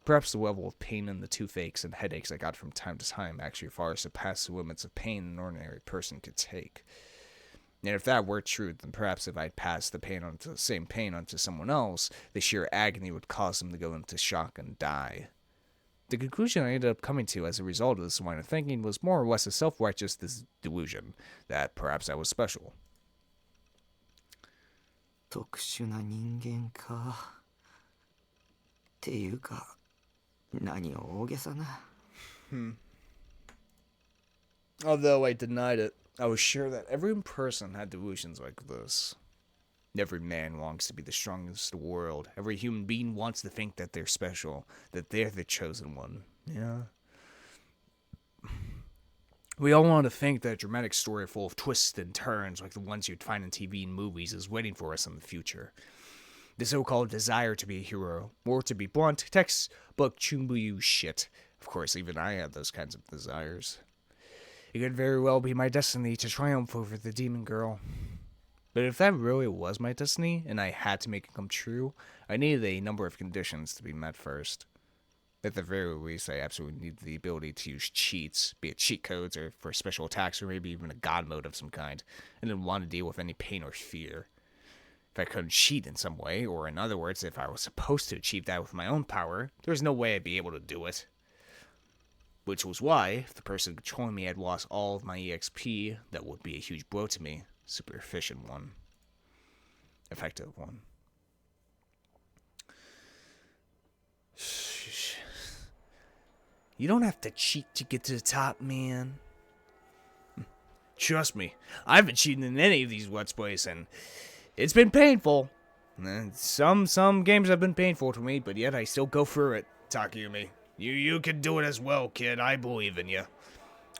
Perhaps the level of pain and the toothaches and headaches I got from time to time actually far surpassed the limits of pain an ordinary person could take. And if that were true, then perhaps if I'd passed the same pain onto someone else, the sheer agony would cause them to go into shock and die. The conclusion I ended up coming to as a result of this line of thinking was more or less a self-righteous delusion, that perhaps I was special. 特殊な人間か。っていうか、何を大げさな。Although I denied it, I was sure that every person had delusions like this. Every man longs to be the strongest in the world. Every human being wants to think that they're special, that they're the chosen one. Yeah. We all want to think that a dramatic story full of twists and turns like the ones you'd find in TV and movies is waiting for us in the future. The so-called desire to be a hero, or to be blunt, textbook chumbuyu shit. Of course, even I had those kinds of desires. It could very well be my destiny to triumph over the demon girl. But if that really was my destiny, and I had to make it come true, I needed a number of conditions to be met first. At the very least, I absolutely need the ability to use cheats, be it cheat codes or for special attacks or maybe even a god mode of some kind, and didn't want to deal with any pain or fear. If I couldn't cheat in some way, or in other words, if I was supposed to achieve that with my own power, there's no way I'd be able to do it. Which was why, if the person controlling me had lost all of my EXP, that would be a huge blow to me. Super efficient one. Effective one. You don't have to cheat to get to the top, man. Trust me, I haven't cheated in any of these Let's Plays, and it's been painful. Some games have been painful to me, but yet I still go through it, Takumi. You can do it as well, kid. I believe in you.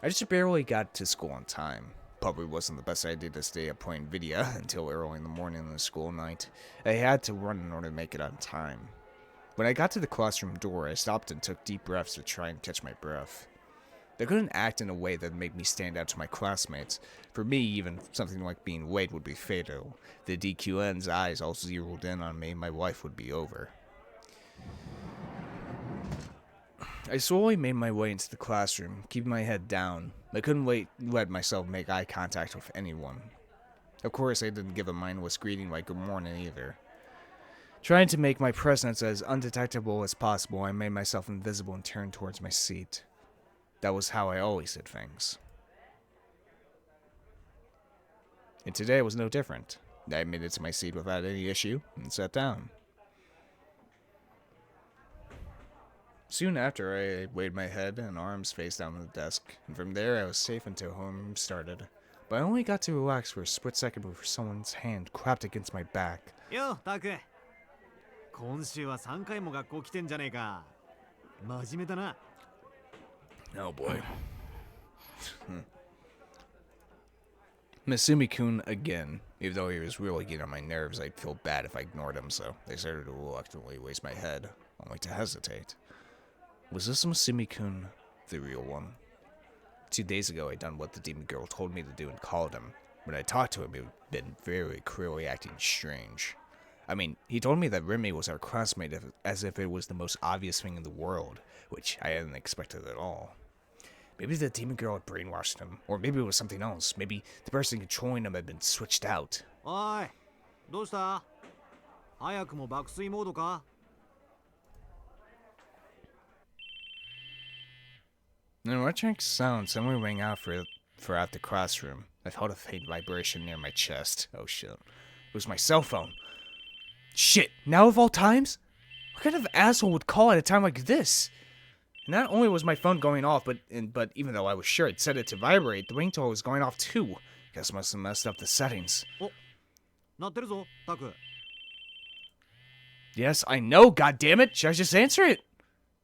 I just barely got to school on time. Probably wasn't the best idea to stay up playing video until early in the morning on the school night. I had to run in order to make it on time. When I got to the classroom door, I stopped and took deep breaths to try and catch my breath. I couldn't act in a way that would make me stand out to my classmates. For me, even something like being late would be fatal. If the DQN's eyes all zeroed in on me, my life would be over. I slowly made my way into the classroom, keeping my head down. I couldn't let myself make eye contact with anyone. Of course, I didn't give a mindless greeting like good morning either. Trying to make my presence as undetectable as possible, I made myself invisible and turned towards my seat. That was how I always did things. And today was no different. I made it to my seat without any issue and sat down. Soon after, I laid my head and arms face down on the desk, and from there I was safe until homeroom started. But I only got to relax for a split second before someone's hand clapped against my back. Yo, Taku. 今週は3回も学校来てんじゃねえか。真面目だな。Oh boy. Misumi-kun again. Even though he was really getting on my nerves, I'd feel bad if I ignored him, so I started to reluctantly raise my head, only to hesitate. Was this Misumi-kun the real one? 2 days ago, I'd done what the demon girl told me to do and called him. When I talked to him, he'd been very clearly acting strange. I mean, he told me that Remy was our classmate as if it was the most obvious thing in the world, which I hadn't expected at all. Maybe the demon girl had brainwashed him, or maybe it was something else. Maybe the person controlling him had been switched out. おい、どうした？早くも爆睡モードか？ An electronic sound suddenly rang out throughout the classroom. I felt a faint vibration near my chest. Oh shit. It was my cell phone. Shit, now of all times? What kind of asshole would call at a time like this? Not only was my phone going off, but even though I was sure I'd set it to vibrate, the ringtone was going off too. Guess I must have messed up the settings. お、鳴ってるぞ、タク。 Yes, I know, goddammit! Should I just answer it?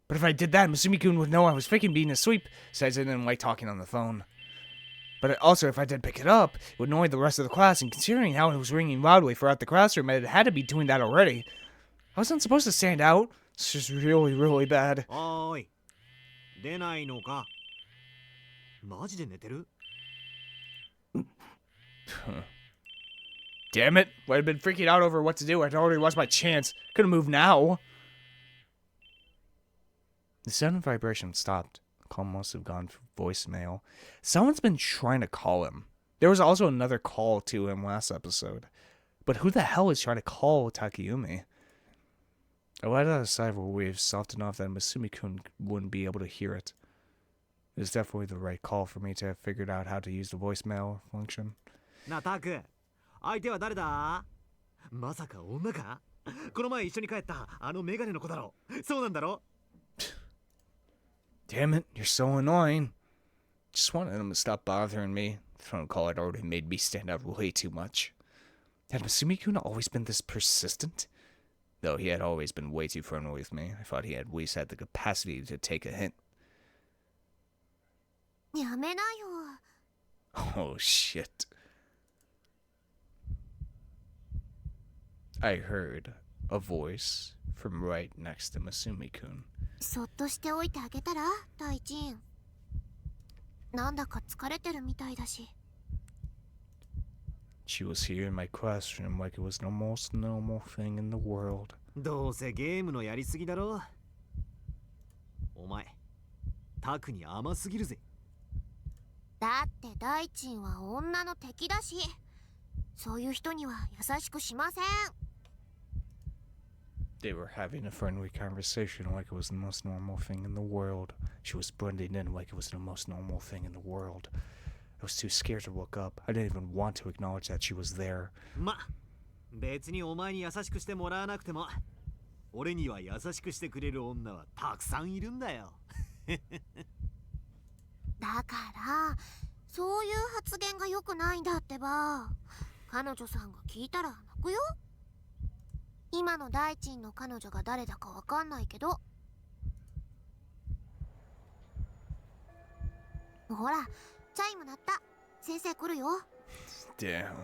But if I did that, Misumi-kun would know I was faking being asleep, since I didn't like talking on the phone. But also, if I did pick it up, it would annoy the rest of the class, and considering how it was ringing loudly throughout the classroom, it had to be doing that already. I wasn't supposed to stand out. It's just really, really bad. おーい、出ないのか？マジで寝てる？ Damn it! I'd been freaking out over what to do. I'd already lost my chance. Couldn't move now. The sudden vibration stopped. The call must have gone through voicemail. Someone's been trying to call him. There was also another call to him last episode. But who the hell is trying to call Takumi? I let out a sigh of relief, soft enough that Misumi-kun wouldn't be able to hear it. It was definitely the right call for me to have figured out how to use the voicemail function. なあ、タク。相手は誰だ？まさか女か？この前一緒に帰ったあのメガネの子だろ。そうなんだろ？ Damn it, you're so annoying. Just wanted him to stop bothering me. The phone call had already made me stand out way too much. Had Misumi-kun always been this persistent? Though he had always been way too friendly with me, I thought he had at least had the capacity to take a hint. やめなよ。 Oh shit. I heard a voice from right next to Misumi-kun. そっとしておいてあげたら、大臣。なんだか疲れてるみたいだし。 She was here in my classroom like it was the most normal thing in the world. どうせゲームのやりすぎだろ。お前タクに甘すぎるぜ。だって大臣は女の敵だし、そういう人には優しくしません。 They were having a friendly conversation like it was the most normal thing in the world. She was blending in like it was the most normal thing in the world. I was too scared to look up. I didn't even want to acknowledge that she was there. ま、別にお前に優しくしてもらわなくても、俺には優しくしてくれる女はたくさんいるんだよ。だからそういう発言が良くないんだってば。彼女さんが聞いたら泣くよ。今の大臣の彼女が誰だかわかんないけど。ほら、チャイム鳴った。先生来るよ。 Damn.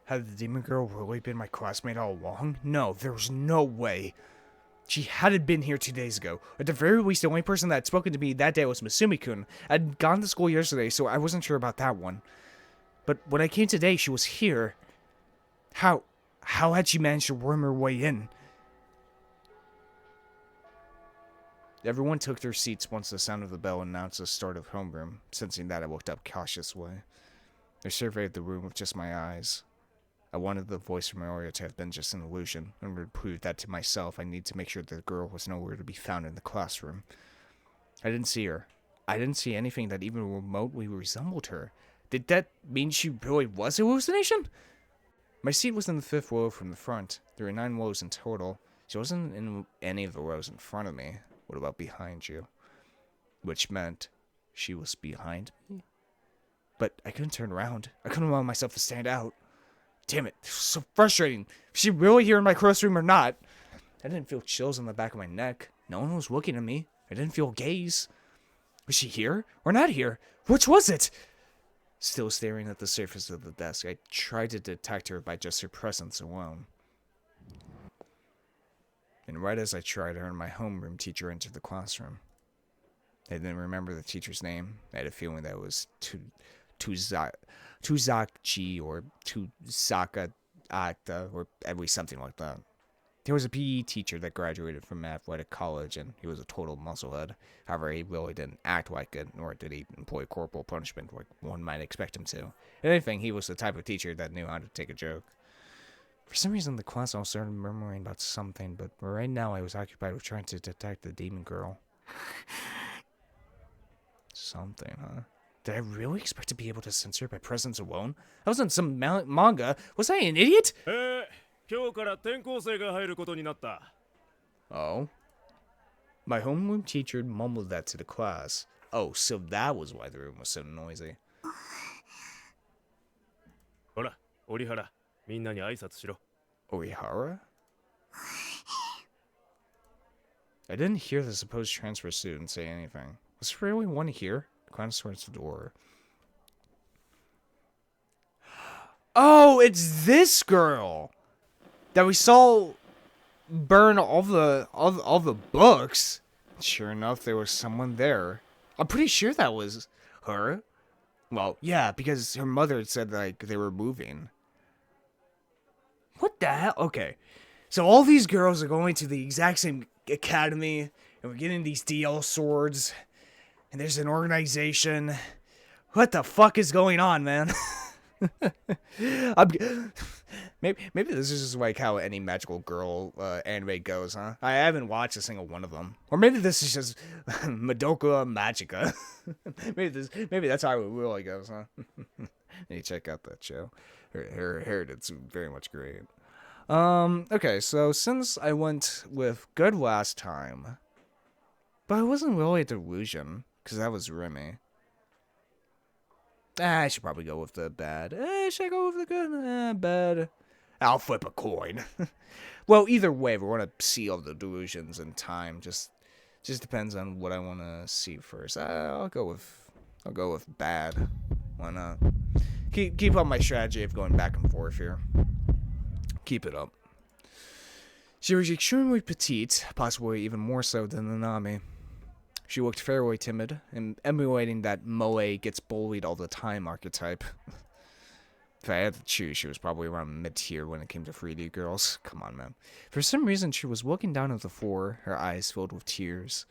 Had the demon girl really been my classmate all along? No, there was no way. She hadn't been here 2 days ago. At the very least, the only person that had spoken to me that day was Masumi-kun. I'd gone to school yesterday, so I wasn't sure about that one. But when I came today, she was here. How had she managed to worm her way in? Everyone took their seats once the sound of the bell announced the start of homeroom. Sensing that, I looked up cautiously. I surveyed the room with just my eyes. I wanted the voice from earlier to have been just an illusion. In order to prove that to myself, I need to make sure the girl was nowhere to be found in the classroom. I didn't see her. I didn't see anything that even remotely resembled her. Did that mean she really was a hallucination? My seat was in the 5th row from the front. There were 9 rows in total. She wasn't in any of the rows in front of me. What about behind you? Which meant she was behind me? But I couldn't turn around. I couldn't allow myself to stand out. Damn it, this was so frustrating. Was she really here in my classroom or not? I didn't feel chills on the back of my neck. No one was looking at me. I didn't feel a gaze. Was she here or not here? Which was it? Still staring at the surface of the desk, I tried to detect her by just her presence alone. And right as I tried, I heard my homeroom teacher enter the classroom. I didn't remember the teacher's name. I had a feeling that it was Tuzaki or Tuzaka Akta, or at least something like that. There was a PE teacher that graduated from athletic college, and he was a total musclehead. However, he really didn't act like it, nor did he employ corporal punishment like one might expect him to. If anything, he was the type of teacher that knew how to take a joke. For some reason, the class all started murmuring about something, but right now I was occupied with trying to detect the demon girl. Something, huh? Did I really expect to be able to censor by presence alone? I was in some manga. Was I an idiot? 今日から転校生が入ることになった。Oh? My homeroom teacher mumbled that to the class. Oh, so that was why the room was so noisy. ほら、折原、みんなに挨拶しろ。Orihara? I didn't hear the supposed transfer student say anything. Was there really one here? I glanced towards the door. Oh, it's this girl that we saw burn all the books. Sure enough, there was someone there. I'm pretty sure that was her. Well, yeah, because her mother had said like they were moving. What the hell? Okay, so all these girls are going to the exact same academy, and we're getting these DL swords, and there's an organization. What the fuck is going on, man? Maybe this is just like how any magical girl anime goes, huh? I haven't watched a single one of them. Or maybe this is just Madoka Magica. maybe that's how it really goes, huh? Need to check out that show. Her heritage is very much great. Okay, so since I went with good last time, but it wasn't really a delusion, because that was Remy. I should probably go with the bad. Should I go with the good? Bad. I'll flip a coin. Well, either way, we're gonna see all the delusions in time. Just depends on what I want to see first. I'll go with bad. Why not? Keep up my strategy of going back and forth here. Keep it up. She was extremely petite, possibly even more so than Nanami. She looked fairly timid, and emulating that Moe gets bullied all the time archetype. If I had to choose, she was probably around mid-tier when it came to 3D girls. Come on, man. For some reason, she was looking down at the floor, her eyes filled with tears.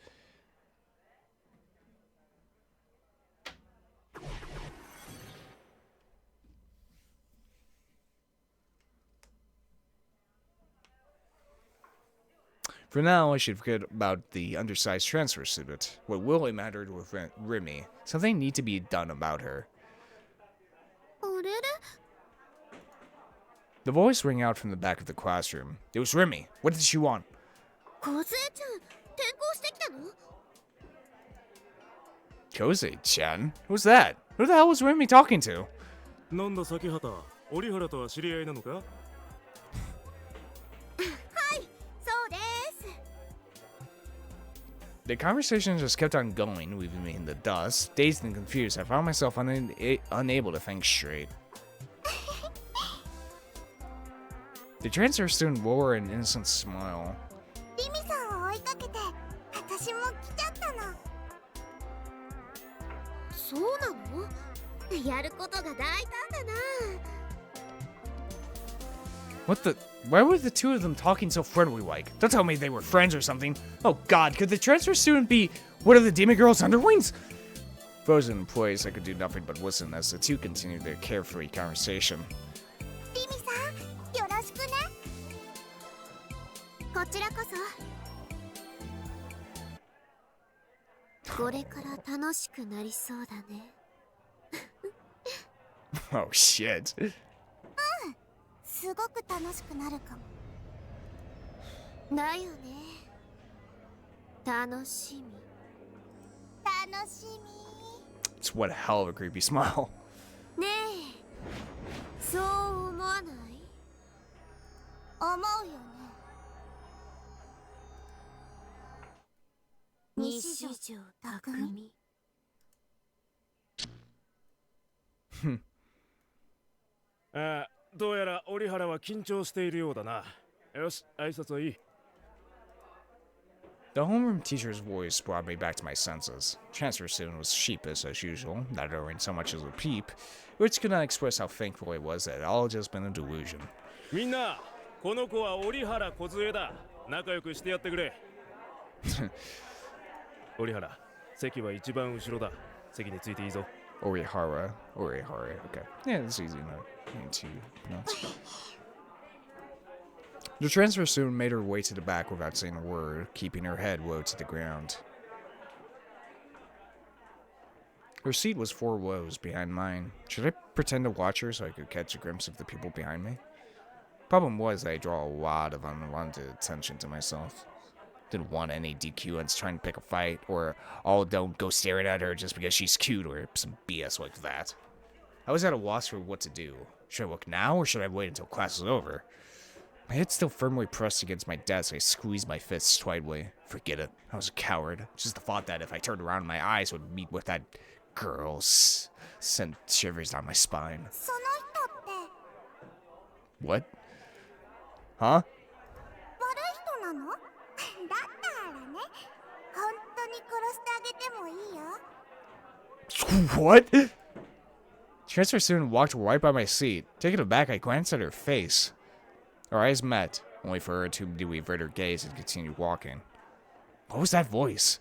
For now, I should forget about the undersized transfer student. What really mattered was Remy. Something need to be done about her. あれれ The voice rang out from the back of the classroom. It was Remy. What did she want? 梢ちゃん転校してきたの Kosei-chan? Who's that? Who the hell was Remy talking to? なんだ先畑、折原とは知り合いなのか？はいそうです The conversation just kept on going, leaving me in the dust. Dazed and confused, I found myself unable to think straight. The transfer student wore an innocent smile. リミさんを追いかけて私も来ちゃったのそうなのやることが大胆だな What the? Why were the two of them talking so friendly-like? Don't tell me they were friends or something. Oh god, could the transfer student be one of the demon girl's underlings? Frozen in place, I could do nothing but listen as the two continued their carefree conversation. リミさんよろしくねこちらこそこれから楽しくなりそうだね Oh shit. すごく楽しくなるかもだよね楽しみ楽し It's what a hell of a creepy smile. みねえそう思わない思うよね西条匠ああ、どうやら折原は緊張しているようだな。よし、挨拶はいい。The homeroom teacher's voice brought me back to my senses. Transfer student was sheepish as usual, not uttering so much as a peep, which could not express how thankful I was that it all had just been a delusion. みんな、この子は折原梢だ。仲良くしてやってくれ。折原、席は一番後ろだ。席についていいぞ。Orihara. Okay. Yeah, that's easy enough to pronounce. The transfer student made her way to the back without saying a word, keeping her head low to the ground. Her seat was 4 rows behind mine. Should I pretend to watch her so I could catch a glimpse of the people behind me? Problem was that I draw a lot of unwanted attention to myself. Didn't want any DQNs trying to pick a fight, or all don't go staring at her just because she's cute, or some BS like that. I was at a loss for what to do. Should I look now, or should I wait until class is over? My head still firmly pressed against my desk, I squeezed my fists tightly. Forget it. I was a coward. Just the thought that if I turned around, my eyes would meet with that girl's sent shivers down my spine. その人って What? Huh? 悪い人なのだったらね本当に殺してあげてもいいよ What? Transfer student walked right by my seat. Taken aback, I glanced at her face. Our eyes met, only for her to avert her gaze and continue walking. What was that voice?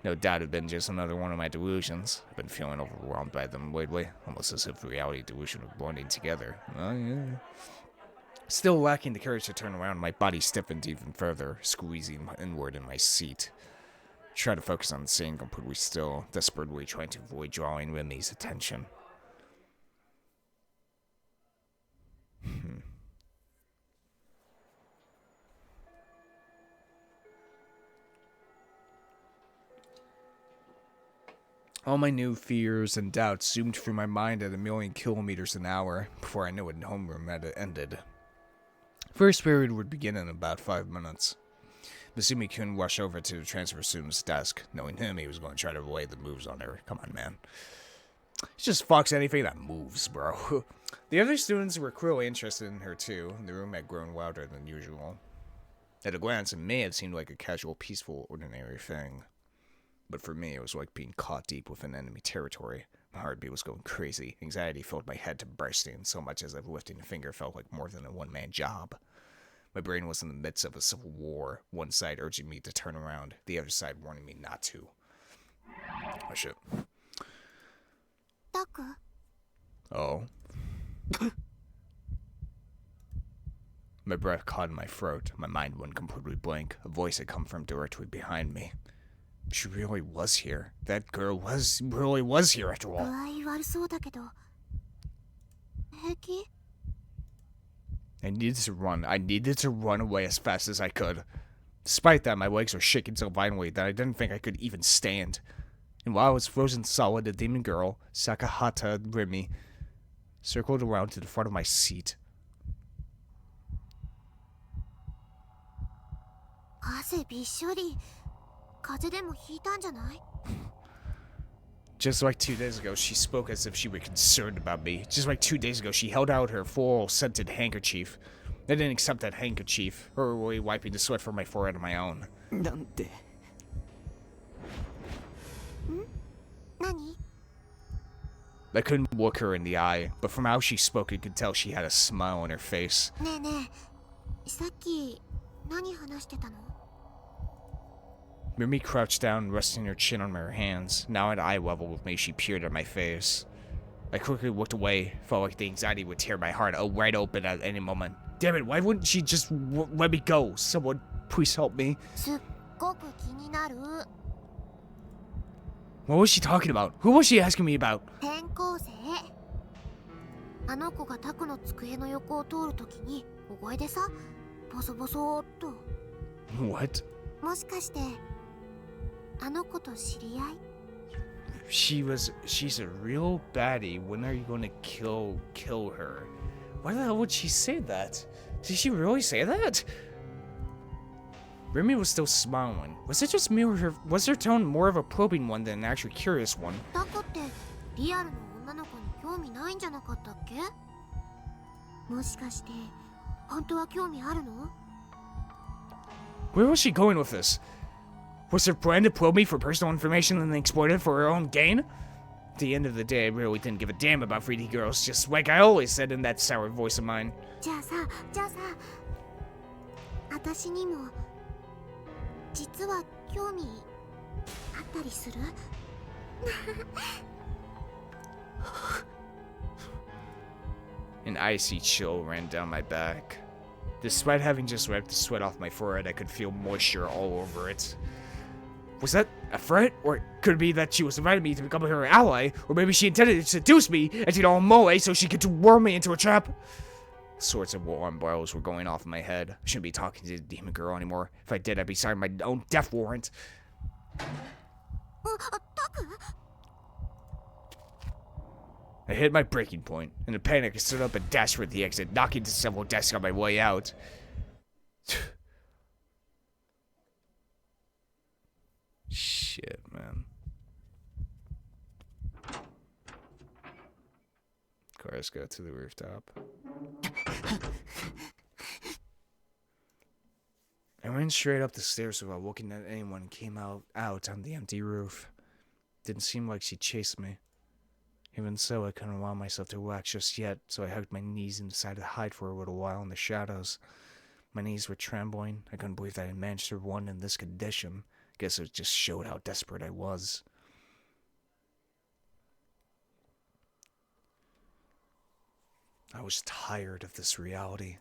No doubt it had been just another one of my delusions. I've been feeling overwhelmed by them lately, almost as if reality and delusion were blending together. Oh, yeah. Still lacking the courage to turn around, my body stiffened even further, squeezing inward in my seat. I tried to focus on staying completely still, desperately trying to avoid drawing Remy's attention. All my new fears and doubts zoomed through my mind at 1,000,000 kilometers an hour before I knew it, homeroom had ended. First period would begin in about 5 minutes. Masumi-kun rushed over to the transfer student's desk. Knowing him, he was going to try to avoid the moves on her. Come on, man. He just fucks anything that moves, bro. The other students were clearly interested in her too. The room had grown louder than usual. At a glance, it may have seemed like a casual, peaceful, ordinary thing. But for me, it was like being caught deep within enemy territory. My heartbeat was going crazy. Anxiety filled my head to bursting, so much as if lifting a finger felt like more than a one-man job. My brain was in the midst of a civil war, one side urging me to turn around, the other side warning me not to. Oh shit. タク Oh. My breath caught in my throat. My mind went completely blank. A voice had come from directly behind me. She really was here. That girl really was here after 具 all. 合悪そうだけど平気 I needed to run. I needed to run away as fast as I could. Despite that, my legs were shaking so violently that I didn't think I could even stand. And while I was frozen solid, the demon girl, Sakahata Rimi, circled around to the front of my seat. 汗びっしょり風邪でもひいたんじゃない Just like 2 days ago, she spoke as if she were concerned about me. Just like 2 days ago, she held out her floral scented handkerchief. I didn't accept that handkerchief, her way wiping the sweat from my forehead on my own. なんて 何 I couldn't look her in the eye, but from how she spoke, I could tell she had a smile on her face. ねえねえさっき何話してたの Mimi crouched down, resting her chin on her hands. Now at eye level with me, she peered at my face. I quickly looked away, felt like the anxiety would tear my heart right open at any moment. Damn it, why wouldn't she just let me go? Someone, please help me. すっごく気になる What was she talking about? Who was she asking me about? 転校生あの子がタクの机の横を通るときに小声でさボソボソーっと What? もしかしてあの子と知り合い She's a real baddie. When are you gonna kill her? Why the hell would she say that? Did she really say that? Remy was still smiling. Was it just me or was her tone more of a probing one than an actually curious one? タクってリアルの女の子に興味ないんじゃなかったっけもしかして本当は興味あるの Where was she going with this? Was her plan to probe me for personal information and then exploit it for her own gain? At the end of the day, I really didn't give a damn about 3D girls, just like I always said in that sour voice of mine. じゃあさ私にも実は興味あったりする An icy chill ran down my back. Despite having just wiped the sweat off my forehead, I could feel moisture all over it. Was that a threat? Or could it be that she was inviting me to become her ally? Or maybe she intended to seduce me and to moe so she could worm me into a trap? Sorts of alarm bells were going off in my head. I shouldn't be talking to the demon girl anymore. If I did, I'd be signing my own death warrant. タク I hit my breaking point. In a panic, I stood up and dashed for the exit, knocking into several desks on my way out. Shit, man. Cars go to the rooftop. I ran straight up the stairs without looking at anyone and came out on the empty roof. Didn't seem like she chased me. Even so, I couldn't allow myself to relax just yet, so I hugged my knees and decided to hide for a little while in the shadows. My knees were trembling. I couldn't believe that I had managed to run in this condition. Guess it just showed how desperate I was. I was tired of this reality.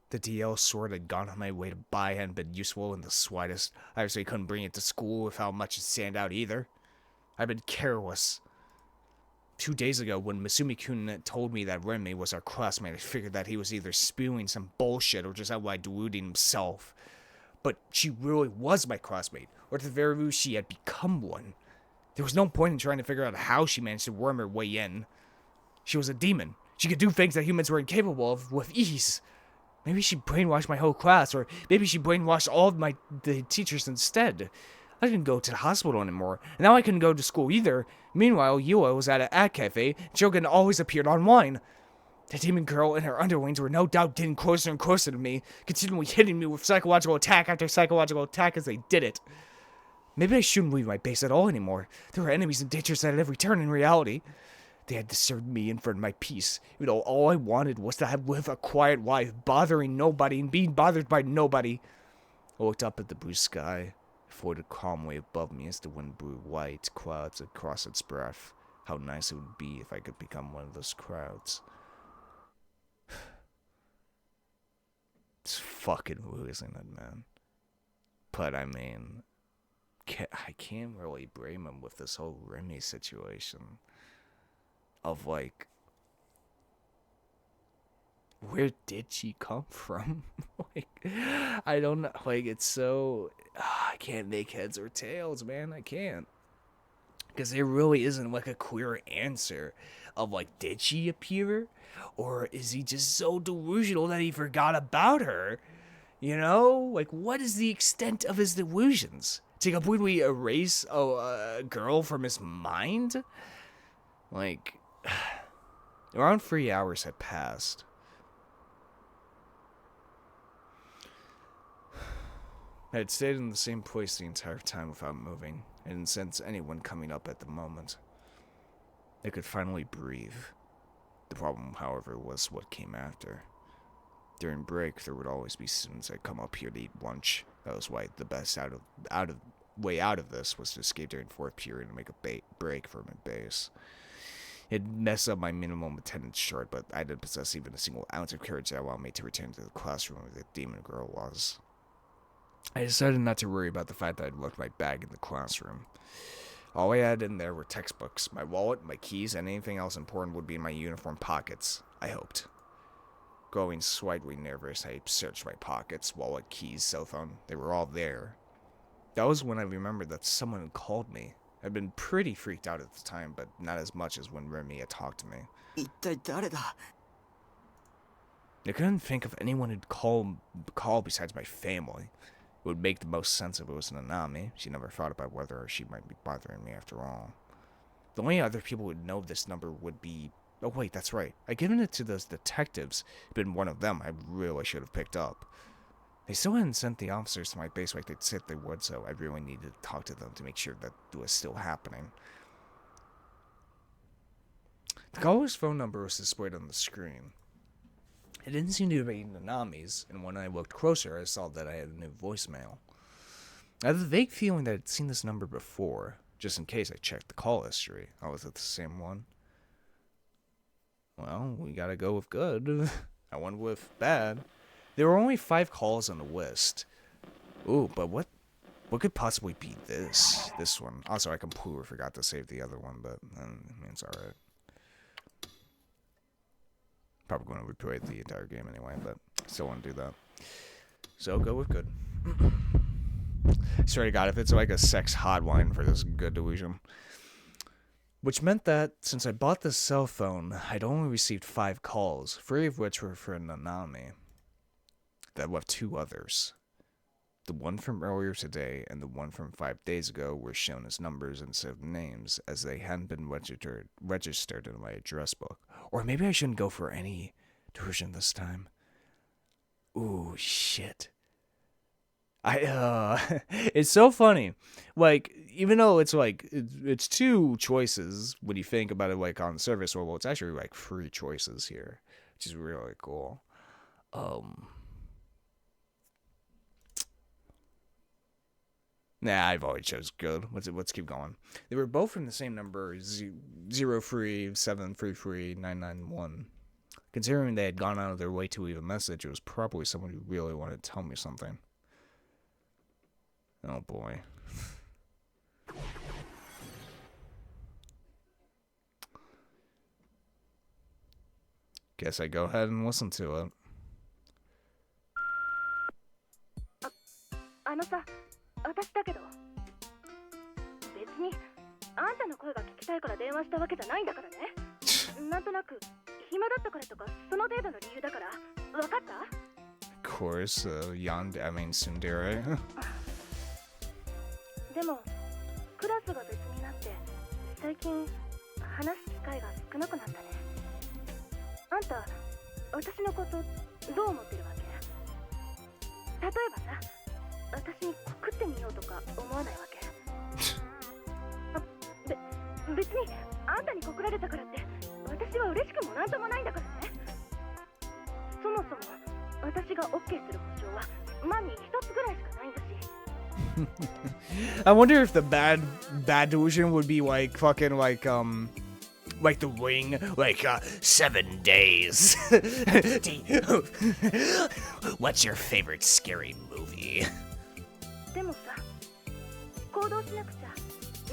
The DL sword I'd gone on my way to buy hadn't been useful in the slightest. I obviously couldn't bring it to school without much to stand out either. I'd been careless. 2 days ago, when Masumi-kun told me that Renmei was our classmate, I figured that he was either spewing some bullshit or just outright deluding himself. But she really was my classmate, or at the very least, she had become one. There was no point in trying to figure out how she managed to worm her way in. She was a demon. She could do things that humans were incapable of with ease. Maybe she brainwashed my whole class, or maybe she brainwashed all of the teachers instead. I didn't go to the hospital anymore, and now I couldn't go to school either. Meanwhile, Yua was at an ad cafe, and Shogun always appeared online. The demon girl and her underlings were no doubt getting closer and closer to me, continually hitting me with psychological attack after psychological attack as they did it. Maybe I shouldn't leave my base at all anymore. There were enemies and dangers at every turn in reality. They had disturbed me and threatened my peace, even though all I wanted was to live a quiet life, bothering nobody and being bothered by nobody. I looked up at the blue sky. It floated calmly above me as the wind blew white clouds across its breath. How nice it would be if I could become one of those crowds. It's fucking losing it, man. But I mean, I can't really blame him with this whole Remy situation. Of like, where did she come from? Like, I don't know. Like, it's so, I can't make heads or tails, man. I can't. Because there really isn't like a clear answer of like, did she appear? Or is he just so delusional that he forgot about her? You know? Like, what is the extent of his delusions? To completely erase a girl from his mind? Like, around 3 hours had passed. I had stayed in the same place the entire time without moving. I didn't sense anyone coming up at the moment. I could finally breathe. The problem, however, was what came after. During break, there would always be students that come up here to eat lunch. That was why the best way out of this was to escape during fourth period and make a break from my base. It messed up my minimum attendance chart, but I didn't possess even a single ounce of courage that allowed me to return to the classroom where the demon girl was. I decided not to worry about the fact that I'd left my bag in the classroom. All I had in there were textbooks. My wallet, my keys, and anything else important would be in my uniform pockets, I hoped. Growing slightly nervous, I searched my pockets, wallet, keys, cell phone. They were all there. That was when I remembered that someone had called me. I'd been pretty freaked out at the time, but not as much as when Remy had talked to me. 一体誰だ I couldn't think of anyone who'd call besides my family. It would make the most sense if it was Nanami. She never thought about whether she might be bothering me after all. The only other people who would know this number would be... Oh wait, that's right. I'd given it to those detectives. It'd been one of them I really should have picked up. They still hadn't sent the officers to my base like they'd said they would, so I really needed to talk to them to make sure that it was still happening. The caller's phone number was displayed on the screen. It didn't seem to be Nanami's, and when I looked closer, I saw that I had a new voicemail. I had the vague feeling that I'd seen this number before. Just in case I checked the call history. Oh, was it the same one? Well, we gotta go with good. I went with bad. There were only 5 calls on the list. Ooh, but what could possibly be this? This one. Also, I completely forgot to save the other one, but I mean, it's alright. Probably going to replay the entire game anyway, but still want to do that. So, go with good. Swear to God, if it's like a sex hotline for this good delusion. Which meant that, since I bought this cell phone, I'd only received 5 calls, 3 of which were for Nanami. That left 2 others. The one from earlier today and the one from 5 days ago were shown as numbers instead of names, as they hadn't been registered in my address book. Or maybe I shouldn't go for any tuition this time. Ooh, shit. It's so funny. Like, even though it's like, it's 2 choices when you think about it, like, on the surface, well, it's actually like 3 choices here, which is really cool. Nah, I've always chose good. Let's keep going. They were both from the same number, 037339991. Considering they had gone out of their way to leave a message, it was probably someone who really wanted to tell me something. Oh boy. Guess I go ahead and listen to it. あのさ、私だけど別にあんたの声が聞きたいから電話したわけじゃないんだからね。なんとなく暇だったからとかその程度の理由だから分かった？ Of course, tsundere. でもクラスが別になって最近話す機会が少なくなったね。あんた私のことどう思ってるわけ？例えばさ、私に告ってみようとか思わないわけ？別にあんたに告られたからって私は嬉しくもなんともないんだからね。そもそも私が OK する保証は万に一つぐらいしかないんだし。I wonder if the bad delusion would be like fucking like the Ring, like 7 days. What's your favorite scary movie? でもさ、行動しなくちゃ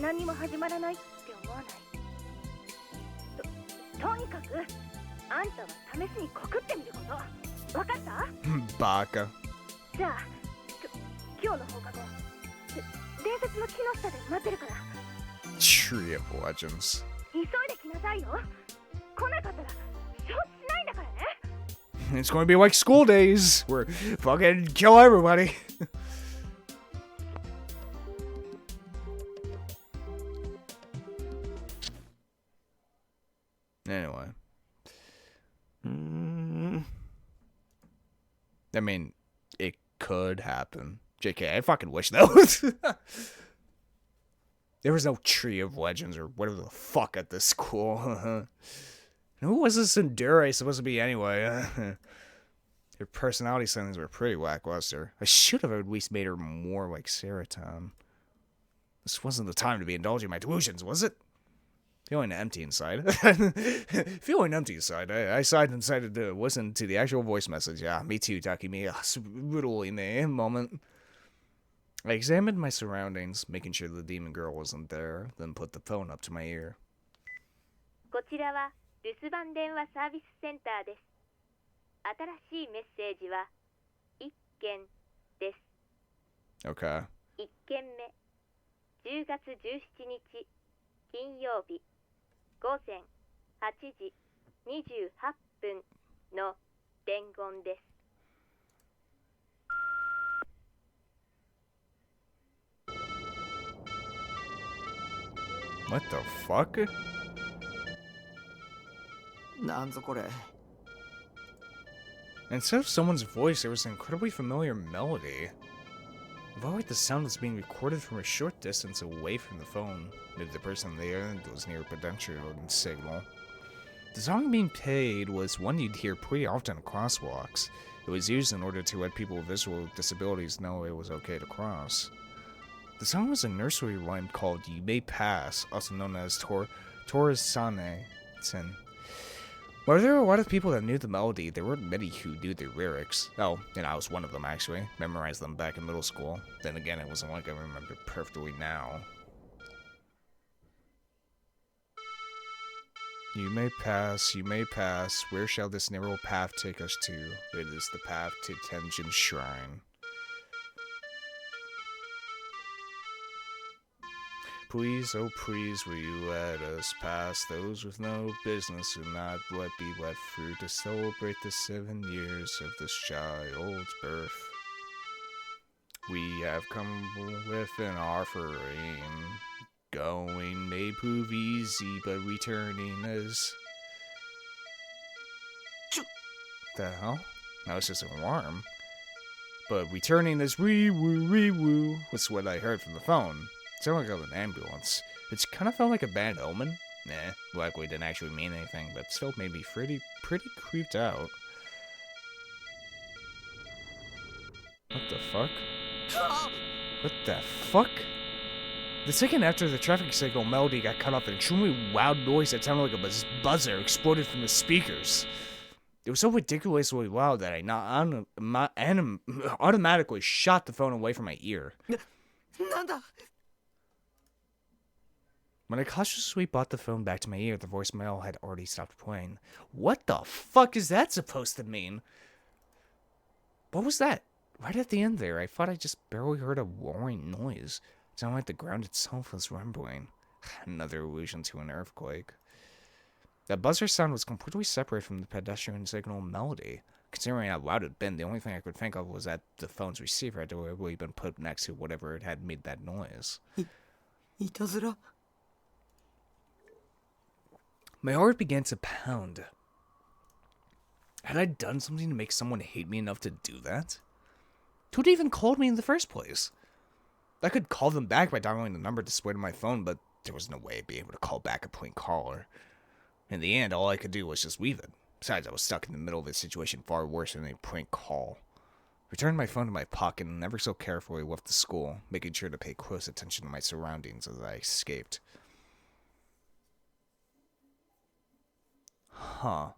何にも始まらないって思わない？とにかくあんたは試しに告ってみること。わかった？ Baka. じゃあ、今日の放課後、伝説の木の下で待ってるから。 Tree of Legends. 急いで来なさいよ。来なかったら承知しないんだからね。 It's going to be like school days. We're fucking kill everybody. Anyway. I mean, it could happen. JK, I fucking wish that was. There was no Tree of Legends or whatever the fuck at this school. Who was this Endure supposed to be anyway? Her personality settings were pretty lackluster. I should have at least made her more like Seraton. This wasn't the time to be indulging my delusions, was it? Feeling empty inside. Feeling empty inside. I sighed and decided to listen to the actual voice message. Yeah, me too, Takumi. Literally me. Moment. I examined my surroundings, making sure the demon girl wasn't there, then put the phone up to my ear. こちらは留守番電話サービスセンターです。新しいメッセージは1件です。 Okay. 1件目、10月17日金曜日午前8時28分の伝言です。 What the fuck? なんぞこれ。 Instead of someone's voice, there was an incredibly familiar melody. It felt like the sound was being recorded from a short distance away from the phone. Maybe the person on the end was near a potential signal. The song being played was one you'd hear pretty often in crosswalks. It was used in order to let people with visual disabilities know it was okay to cross. The song was a nursery rhyme called You May Pass, also known as Torasane-sen. While there were a lot of people that knew the melody, there weren't many who knew the lyrics. Oh, and I was one of them actually. Memorized them back in middle school. Then again, it wasn't like I remember perfectly now. You may pass, where shall this narrow path take us to? It is the path to Tenjin Shrine. Please, oh please, will you let us pass? Those with no business will not be let through to celebrate the 7 years of this child's birth. We have come with an offering. Going may prove easy, but returning is... The hell? No, it's just a worm. But returning is wee-woo, was what I heard from the phone. It sounded like an ambulance. It kind of felt like a bad omen. Nah, likely didn't actually mean anything, but still made me pretty creeped out. What the fuck? What the fuck? The second after the traffic signal melody got cut off, an extremely loud noise that sounded like a buzzer exploded from the speakers. It was so ridiculously loud that I automatically shot the phone away from my ear. When I cautiously brought the phone back to my ear, the voicemail had already stopped playing. What the fuck is that supposed to mean? What was that? Right at the end there, I thought I just barely heard a roaring noise. It sounded like the ground itself was rumbling. Another allusion to an earthquake. That buzzer sound was completely separate from the pedestrian signal melody. Considering how loud it had been, the only thing I could think of was that the phone's receiver had deliberately been put next to whatever it had made that noise. いたずら? My heart began to pound. Had I done something to make someone hate me enough to do that? Who'd even called me in the first place? I could call them back by dialing the number displayed on my phone, but there was no way I'd be able to call back a prank caller. In the end, all I could do was just leave it. Besides, I was stuck in the middle of a situation far worse than a prank call. Returned my phone to my pocket and never so carefully left the school, making sure to pay close attention to my surroundings as I escaped. Huh.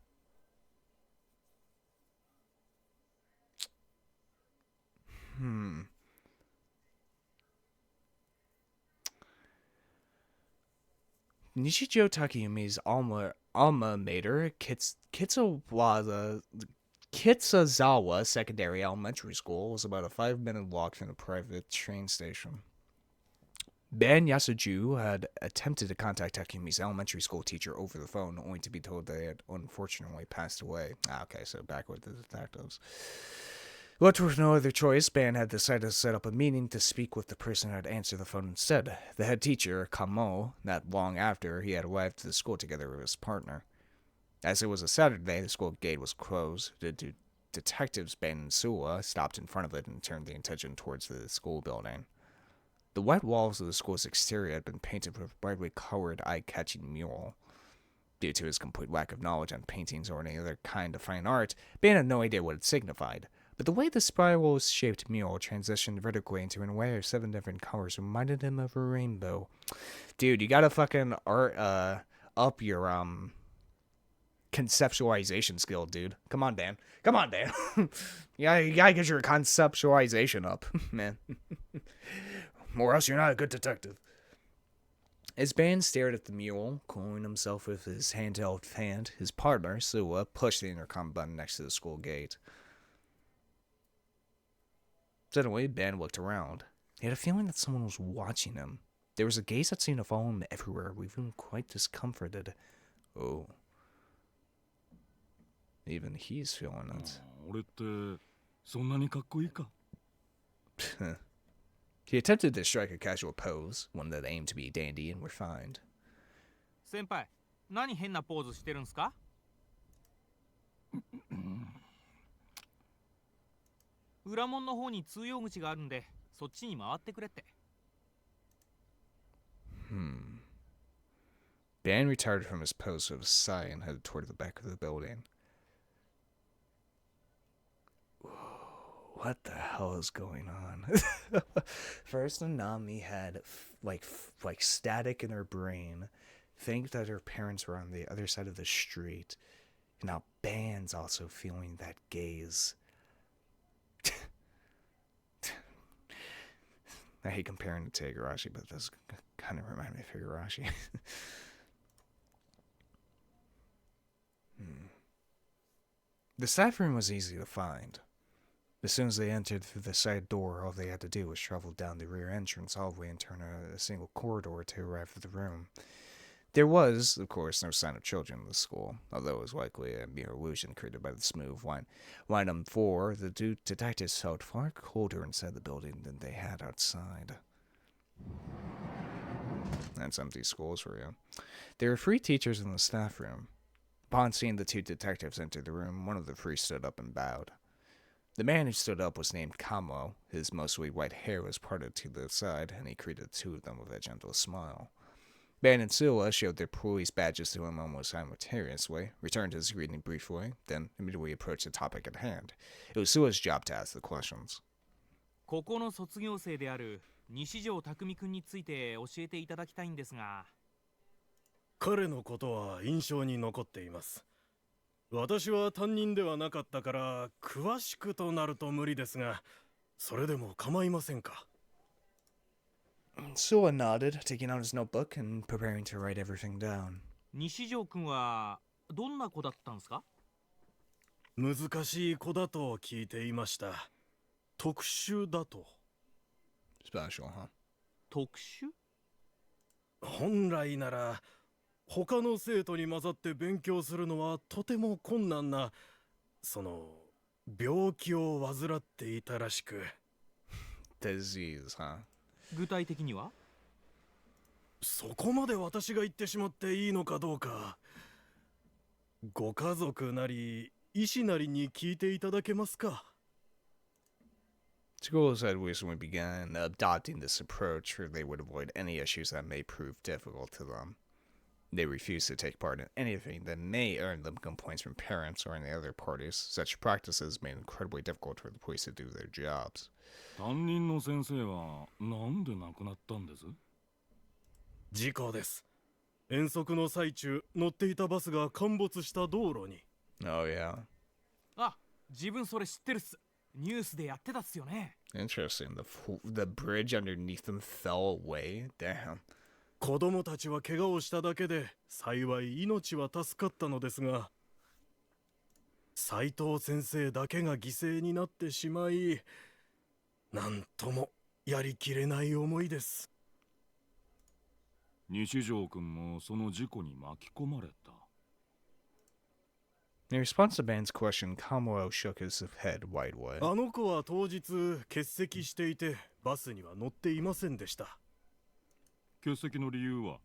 Nishijou Takumi's alma mater, Kitsuzawa Secondary Elementary School, was about a 5-minute walk from a private train station. Ben Yasuju had attempted to contact Takumi's elementary school teacher over the phone, only to be told they had unfortunately passed away. Okay, so back with the detectives. Left with no other choice, Ben had decided to set up a meeting to speak with the person who had answered the phone instead, the head teacher, Kamo, not long after he had arrived to the school together with his partner. As it was a Saturday, the school gate was closed. The detectives, Ben and Suwa, stopped in front of it and turned their attention towards the school building. The white walls of the school's exterior had been painted with brightly colored, eye-catching mural. Due to his complete lack of knowledge on paintings or any other kind of fine art, Ben had no idea what it signified. But the way the spiral-shaped mural transitioned vertically into an array of 7 different colors reminded him of a rainbow. Dude, you gotta fucking up your conceptualization skill, dude. Come on, Dan. Come on, Dan. Yeah, you gotta get your conceptualization up, man. Or else you're not a good detective. As Ben stared at the mural, cooling himself with his handheld fan, his partner, Suwa, pushed the intercom button next to the school gate. Suddenly, Ben looked around. He had a feeling that someone was watching him. There was a gaze that seemed to follow him everywhere, leaving him quite discomforted. Oh. Even he's feeling it. He attempted to strike a casual pose, one that aimed to be dandy and refined. 先輩、何変なポーズしてるんすか？裏門の方に通用口があるんで、そっちに回ってくれって。Ben retired from his pose with a sigh and headed toward the back of the building. What the hell is going on? First, Nanami had like static in her brain, think that her parents were on the other side of the street. Now Ben's also feeling that gaze. I hate comparing it to Higurashi, but this kind of reminds me of Higurashi. The staff room was easy to find. As soon as they entered through the side door, all they had to do was travel down the rear entrance hallway and turn a single corridor to arrive at the room. There was, of course, no sign of children in the school, although it was likely a mere illusion created by the smooth Line 4, the detectives felt far colder inside the building than they had outside. That's empty schools for you. There were 3 teachers in the staff room. Upon seeing the 2 detectives enter the room, one of the 3 stood up and bowed. The man who stood up was named Kamo. His mostly white hair was parted to the side, and he greeted the 2 of them with a gentle smile. Ben and Suwa showed their police badges to him almost simultaneously, returned his greeting briefly, then immediately approached the topic at hand. It was Suwa's job to ask the questions. ここの卒業生である西條匠君について教えていただきたいんですが。彼のことは印象に残っています。私は担任ではなかったから詳しくとなると無理ですが、それでも構いませんか。Suwa nodded, taking out his notebook and preparing to write everything down. 西條君はどんな子だったんですか？難しい子だと聞いていました。特殊だと。Special, huh? 特殊？本来なら他の生徒に混ざって勉強するのはとても困難な、病気を患っていたらしく。Disease, huh? 具体的には？そこまで私が言ってしまっていいのかどうか。ご家族なり医師なりに聞いていただけますか。Schools had recently begun adopting this approach where they would avoid any issues that may prove difficult to them. They refuse to take part in anything that may earn them complaints from parents or any other parties. Such practices made it incredibly difficult for the police to do their jobs. 担任の先生はなんで亡くなったんです？事故です。遠足の最中、乗っていたバスが陥没した道路に。Oh, yeah. あ、自分それ知ってるっす。ニュースでやってたっすよね。Interesting. The bridge underneath them fell away. Damn. 子供たちは怪我をしただけで幸い命は助かったのですが、斉藤先生だけが犠牲になってしまい、なんともやりきれない思いです。西条君もその事故に巻き込まれた。In response to Ban's question, Kamuro shook his head widely. あの子は当日欠席していてバスには乗っていませんでした。欠席の理由は？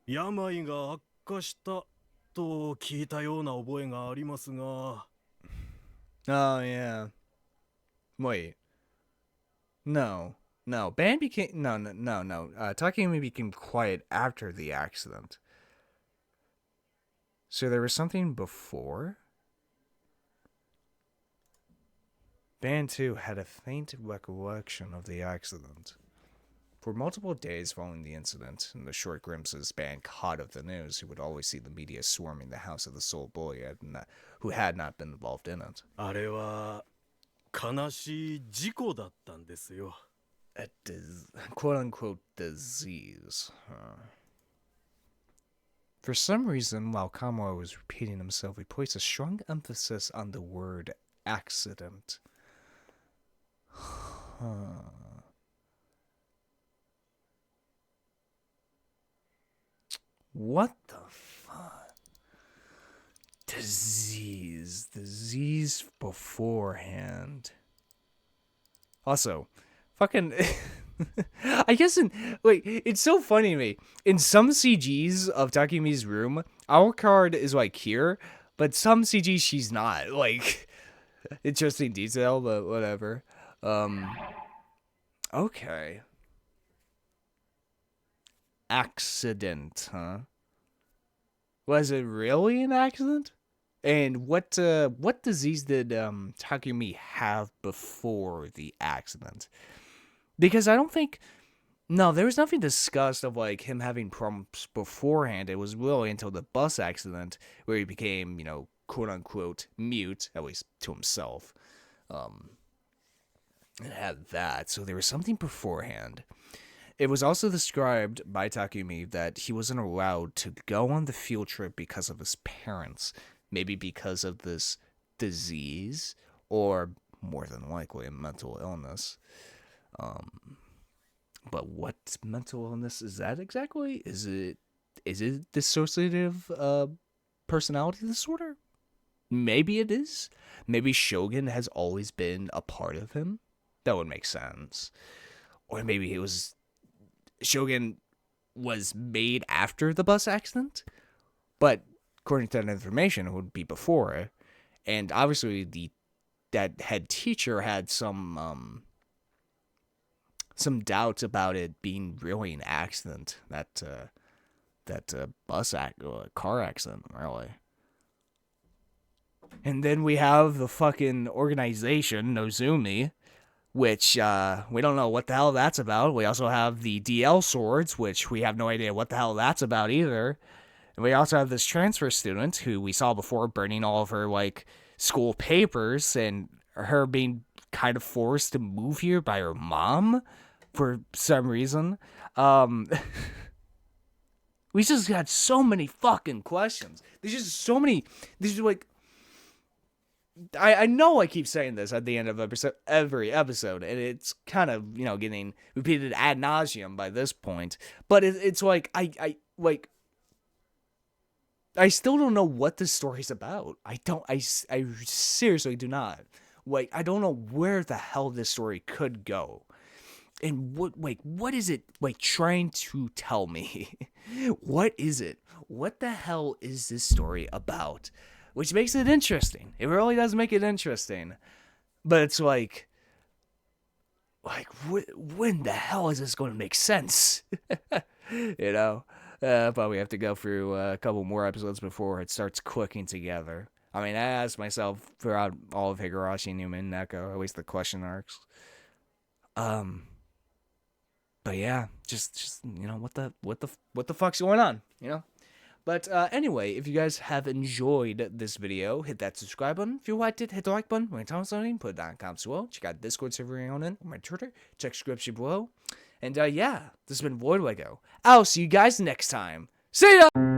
病が悪化したと聞いたような覚えがありますが。Oh, yeah. Wait. No. Ban became... No. Takumi became quiet after the accident. So there was something before? Ban, too, had a faint recollection of the accident. For multiple days following the incident, in the short glimpses Ban caught of the news, he would always see the media swarming the house of the sole bully who had not been involved in it. あれは悲しい事故だったんですよ。A quote-unquote disease. For some reason, while Kamura was repeating himself, he placed a strong emphasis on the word accident. What the fuck? Disease beforehand. Also, fucking... I guess it's so funny to me. In some CGs of Takumi's room, our card is like here, but some CGs she's not. Like, interesting detail, but whatever. Okay. Accident, huh? Was it really an accident? And what disease did Takumi have before the accident? Because I don't think... No, there was nothing discussed of, like, him having problems beforehand. It was really until the bus accident where he became, you know, quote-unquote mute, at least to himself. And had that. So there was something beforehand. It was also described by Takumi that he wasn't allowed to go on the field trip because of his parents. Maybe because of this disease, or more than likely a mental illness. But what mental illness is that exactly? Is it dissociative personality disorder? Maybe it is. Maybe Shogun has always been a part of him. That would make sense. Or maybe Shogun was made after the bus accident, but according to that information, it would be before. And obviously, that head teacher had some doubts about it being really an accident. That car accident, really. And then we have the fucking organization, Nozumi, which we don't know what the hell that's about. We also have the DL swords, which we have no idea what the hell that's about either. And we also have this transfer student who we saw before burning all of her, like, school papers and her being kind of forced to move here by her mom for some reason. We just got so many fucking questions. There's just so many. These are like... I know I keep saying this at the end of every episode, and it's kind of, you know, getting repeated ad nauseum by this point. But it's like, I still don't know what this story's about. I seriously do not. Like, I don't know where the hell this story could go. And what is it, like, trying to tell me? What is it? What the hell is this story about? Which makes it interesting. It really does make it interesting. But it's like when the hell is this going to make sense? You know? But we have to go through a couple more episodes before it starts clicking together. I mean, I asked myself throughout all of Higurashi, Newman, Neko, at least the question arcs. But yeah, just you know, what the fuck's going on, you know? But anyway, if you guys have enjoyed this video, hit that subscribe button. If you liked it, hit the like button. When you tell me something, put it down in the comments below. Check out Discord server on it, or my Twitter. Check description below. And yeah, this has been Voidlego. I'll see you guys next time. See ya!